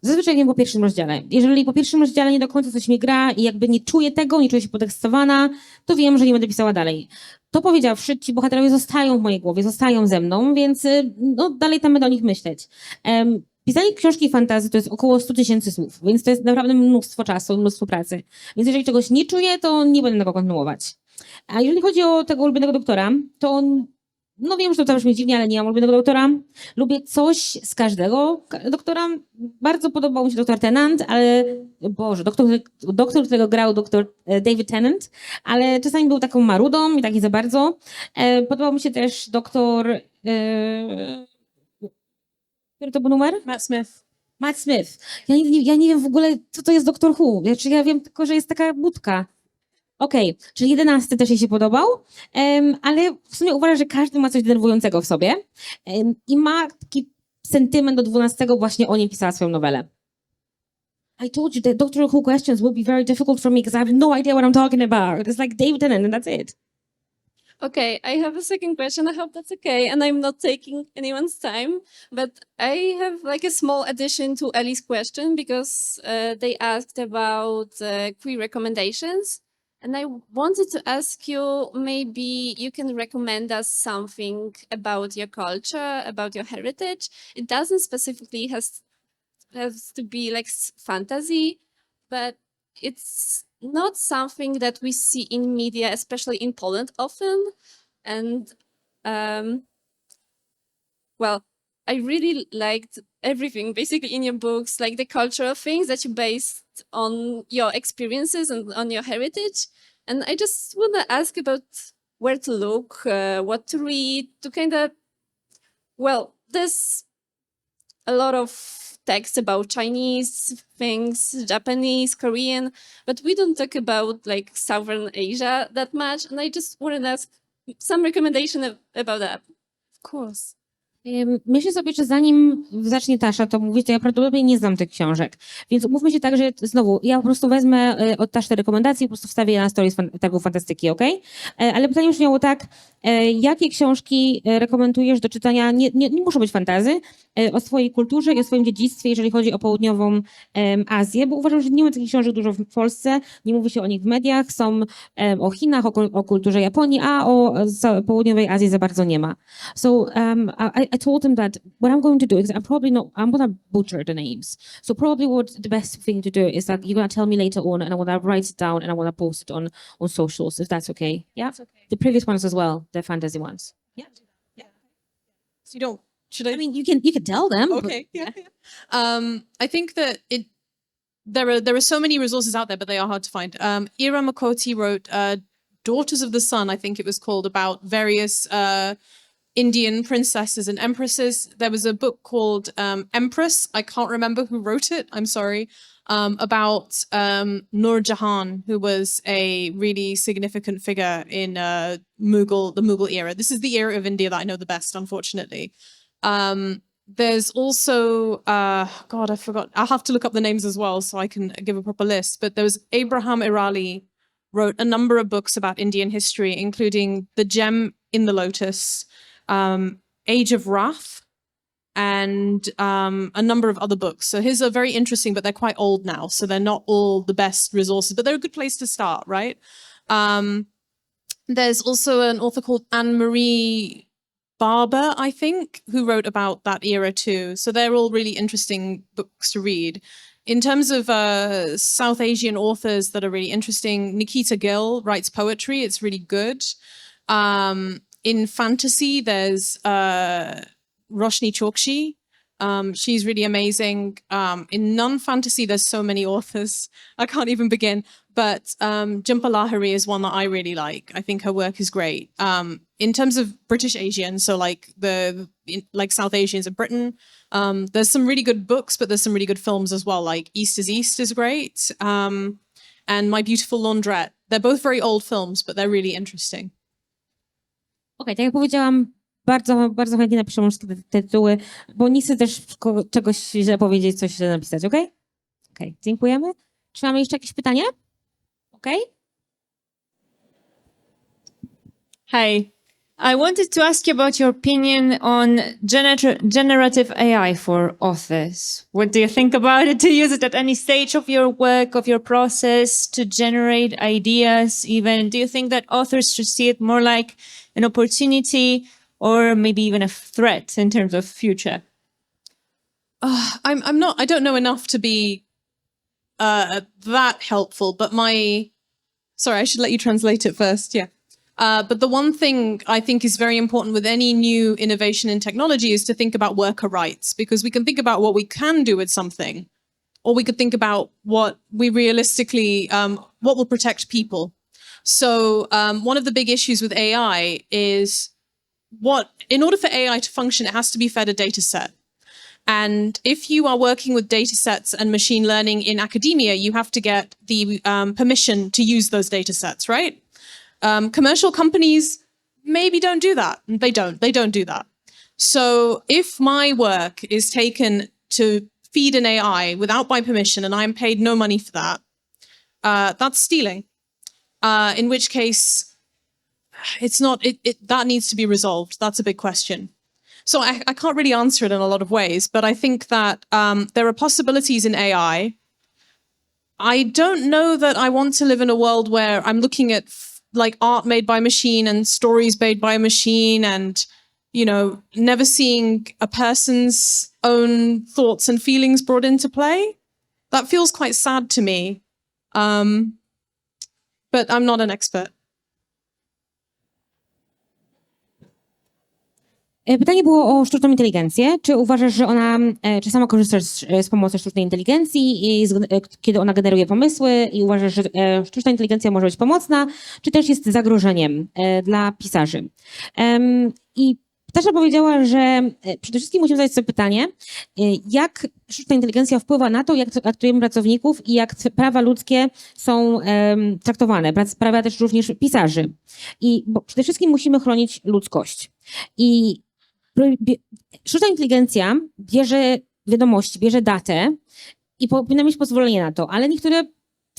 Zazwyczaj wiem po pierwszym rozdziale. Jeżeli po pierwszym rozdziale nie do końca coś mi gra i jakby nie czuję tego, nie czuję się podekscytowana, to wiem, że nie będę pisała dalej. To powiedziawszy, ci bohaterowie zostają w mojej głowie, zostają ze mną, więc dalej tam będę o nich myśleć. Pisanie książki fantasy to jest około 100 000 słów, więc to jest naprawdę mnóstwo czasu, mnóstwo pracy. Więc jeżeli czegoś nie czuję, to nie będę tego kontynuować. A jeżeli chodzi o tego ulubionego doktora, to wiem, że to zabrzmi dziwnie, ale nie mam ulubionego doktora. Lubię coś z każdego doktora. Bardzo podobał mi się doktor Tennant, ale Boże, doktor, którego grał doktor David Tennant, ale czasami był taką marudą i tak nie za bardzo. Podobał mi się też doktor... Który to był numer? Matt Smith. Ja nie wiem w ogóle, co to jest Doctor Who. Ja wiem tylko, że jest taka budka. Okej, czyli 11 też jej się podobał, ale w sumie uważam, że każdy ma coś denerwującego w sobie i ma taki sentyment do 12, właśnie o nim pisała swoją nowelę. I told you that Doctor Who questions will be very difficult for me because I have no idea what I'm talking about. It's like David Tennant and that's it. Okay, I have a second question. I hope that's okay. And I'm not taking anyone's time, but I have like a small addition to Ellie's question because they asked about queer recommendations. And I wanted to ask you, maybe you can recommend us something about your culture, about your heritage. It doesn't specifically has to be like fantasy, but it's not something that we see in media, especially in Poland often. And well, I really liked everything basically in your books, like the cultural things that you based on your experiences and on your heritage. And I just want to ask about where to look, what to read, to kind of, well, there's a lot of text about Chinese things, Japanese, Korean, but we don't talk about like Southern Asia that much. And I just wanted to ask some recommendation about that. Of course. Myślę sobie, że zanim zacznie Tasza to mówić, to ja prawdopodobnie nie znam tych książek. Więc umówmy się tak, że znowu, ja po prostu wezmę od Taszy te rekomendacje i po prostu wstawię je na stories Targu Fantastyki, okej? Ale pytanie brzmiało tak, jakie książki rekomendujesz do czytania, nie muszą być fantasy, o swojej kulturze i o swoim dziedzictwie, jeżeli chodzi o południową Azję, bo uważam, że nie ma takich książek dużo w Polsce, nie mówi się o nich w mediach, są o Chinach, o kulturze Japonii, a o południowej Azji za bardzo nie ma. So I told him that what I'm going to do is I'm gonna butcher the names. So probably what the best thing to do is that you're gonna tell me later on, and I wanna write it down and I wanna post it on socials, if that's okay. Yeah, that's okay. The previous ones as well, the fantasy ones. Yeah. So you don't. Should I? I mean, you can tell them. Okay. Yeah. I think that there are so many resources out there, but they are hard to find. Ira Makoti wrote Daughters of the Sun, I think it was called, about various Indian princesses and empresses. There was a book called Empress. I can't remember who wrote it. I'm sorry. About Nur Jahan, who was a really significant figure in the Mughal era. This is the era of India that I know the best, unfortunately. There's also, God, I forgot. I'll have to look up the names as well so I can give a proper list. But there was Abraham Irali wrote a number of books about Indian history, including The Gem in the Lotus, Age of Wrath, and a number of other books. So his are very interesting, but they're quite old now. So they're not all the best resources, but they're a good place to start, right? There's also an author called Anne-Marie Barber, I think, who wrote about that era too. So they're all really interesting books to read. In terms of South Asian authors that are really interesting, Nikita Gill writes poetry. It's really good. In fantasy, there's Roshni Chokshi. She's really amazing. In non-fantasy, there's so many authors. I can't even begin. But Jhumpa Lahiri is one that I really like. I think her work is great. In terms of British Asian, so like South Asians in Britain, there's some really good books, but there's some really good films as well. Like East is great. And My Beautiful Laundrette. They're both very old films, but they're really interesting. Okej, tak jak powiedziałam, bardzo, bardzo chętnie napiszę wszystkie te tytuły, bo nie chcę też czegoś źle powiedzieć, coś źle napisać, okej? Okej, dziękujemy. Czy mamy jeszcze jakieś pytanie? Okej? Hi. I wanted to ask you about your opinion on generative AI for authors. What do you think about it? Do you use it at any stage of your work, of your process, to generate ideas even? Do you think that authors should see it more like an opportunity or maybe even a threat in terms of future? I don't know enough to be that helpful, but sorry, I should let you translate it first, yeah. But the one thing I think is very important with any new innovation in technology is to think about worker rights, because we can think about what we can do with something, or we could think about what we realistically, what will protect people. So one of the big issues with AI is in order for AI to function, it has to be fed a data set. And if you are working with data sets and machine learning in academia, you have to get the permission to use those data sets, right? Commercial companies maybe don't do that. They don't do that. So if my work is taken to feed an AI without my permission and I'm paid no money for that, that's stealing. In which case, it's not, that needs to be resolved. That's a big question. So I can't really answer it in a lot of ways, but I think that there are possibilities in AI. I don't know that I want to live in a world where I'm looking at like art made by machine and stories made by a machine and, you know, never seeing a person's own thoughts and feelings brought into play. That feels quite sad to me. But I'm not an expert. Pytanie było o sztuczną inteligencję. Czy uważasz, że ona, czy sama korzystasz z pomocy sztucznej inteligencji, kiedy ona generuje pomysły i uważasz, że sztuczna inteligencja może być pomocna, czy też jest zagrożeniem dla pisarzy? I Tasza powiedziała, że przede wszystkim musimy zadać sobie pytanie, jak sztuczna inteligencja wpływa na to, jak traktujemy pracowników i jak prawa ludzkie są traktowane, prawa też również pisarzy. Bo przede wszystkim musimy chronić ludzkość. I sztuczna inteligencja bierze wiadomości, bierze datę i powinna mieć pozwolenie na to, ale niektóre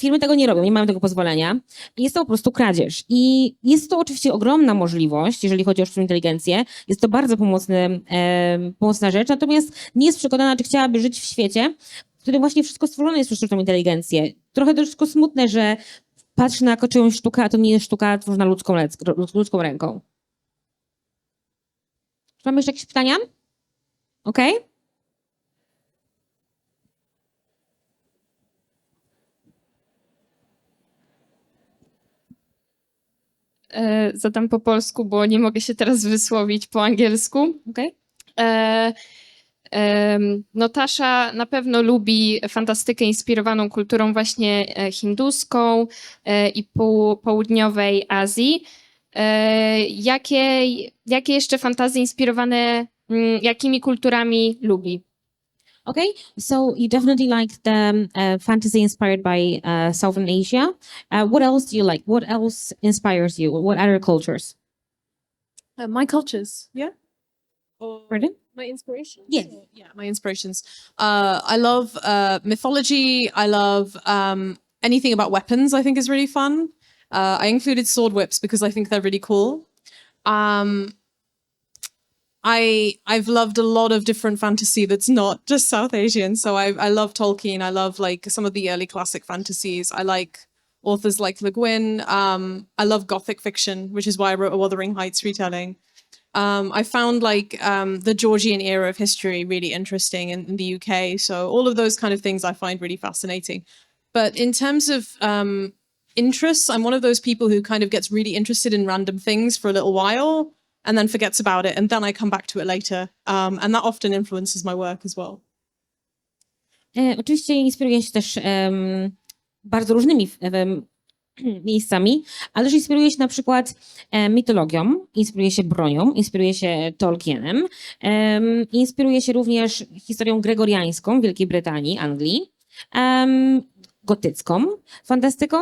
firmy tego nie robią, nie mają tego pozwolenia. Jest to po prostu kradzież. I jest to oczywiście ogromna możliwość, jeżeli chodzi o sztuczną inteligencję. Jest to bardzo pomocna rzecz, natomiast nie jest przekonana, czy chciałaby żyć w świecie, w którym właśnie wszystko stworzone jest przez sztuczną inteligencję. Trochę to wszystko smutne, że patrzy na czyjąś sztukę, a to nie jest sztuka tworzona ludzką ręką. Czy mamy jeszcze jakieś pytania? Okej. Zadam po polsku, bo nie mogę się teraz wysłowić po angielsku. Okej. No Tasza na pewno lubi fantastykę inspirowaną kulturą właśnie hinduską i południowej Azji. Jakie jeszcze fantazje inspirowane jakimi kulturami lubi? Okay, so you definitely like the fantasy inspired by Southern Asia. What else do you like? What else inspires you? What other cultures? My cultures, yeah? Pardon? My inspiration? Yes. Yeah, my inspirations. I love mythology. I love anything about weapons, I think is really fun. I included sword whips because I think they're really cool. I've loved a lot of different fantasy that's not just South Asian. So I love Tolkien. I love like some of the early classic fantasies. I like authors like Le Guin. I love Gothic fiction, which is why I wrote a Wuthering Heights retelling. I found like the Georgian era of history really interesting in the UK. So all of those kind of things I find really fascinating. But in terms of interests, I'm one of those people who kind of gets really interested in random things for a little while and then forgets about it, and then I come back to it later. And that often influences my work as well. Oczywiście inspiruję się też bardzo różnymi miejscami, ale też inspiruję się na przykład mitologią, inspiruję się bronią, inspiruję się Tolkienem, inspiruję się również historią gregoriańską Wielkiej Brytanii, Anglii, gotycką fantastyką,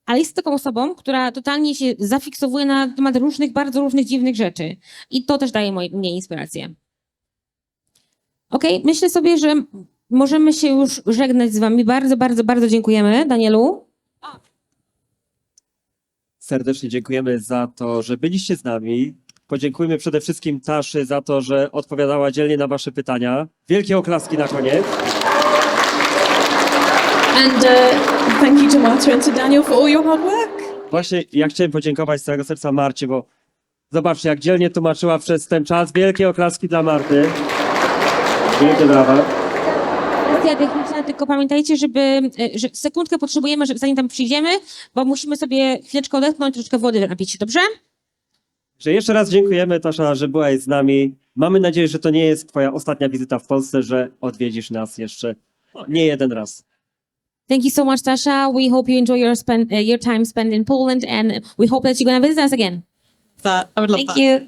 ale jest taką osobą, która totalnie się zafiksowuje na temat bardzo różnych dziwnych rzeczy. I to też daje mnie inspirację. Okej, myślę sobie, że możemy się już żegnać z wami. Bardzo, bardzo, bardzo dziękujemy, Danielu. Serdecznie dziękujemy za to, że byliście z nami. Podziękujmy przede wszystkim Taszy za to, że odpowiadała dzielnie na wasze pytania. Wielkie oklaski na koniec. And thank you to Marta and to Daniel for all your hard work. Właśnie ja chciałem podziękować z całego serca Marcie, bo zobaczcie, jak dzielnie tłumaczyła przez ten czas. Wielkie oklaski dla Marty. Wielkie brawa. Kwestia techniczna, tylko pamiętajcie, że sekundkę potrzebujemy, zanim tam przyjdziemy, bo musimy sobie chwileczkę odetchnąć, troszeczkę wody napić, dobrze? Że jeszcze raz dziękujemy, Tasza, że byłaś z nami. Mamy nadzieję, że to nie jest twoja ostatnia wizyta w Polsce, że odwiedzisz nas jeszcze nie jeden raz. Thank you so much, Tasha. We hope you enjoy your time spent in Poland, and we hope that you're going to visit us again. I would love Thank that. you.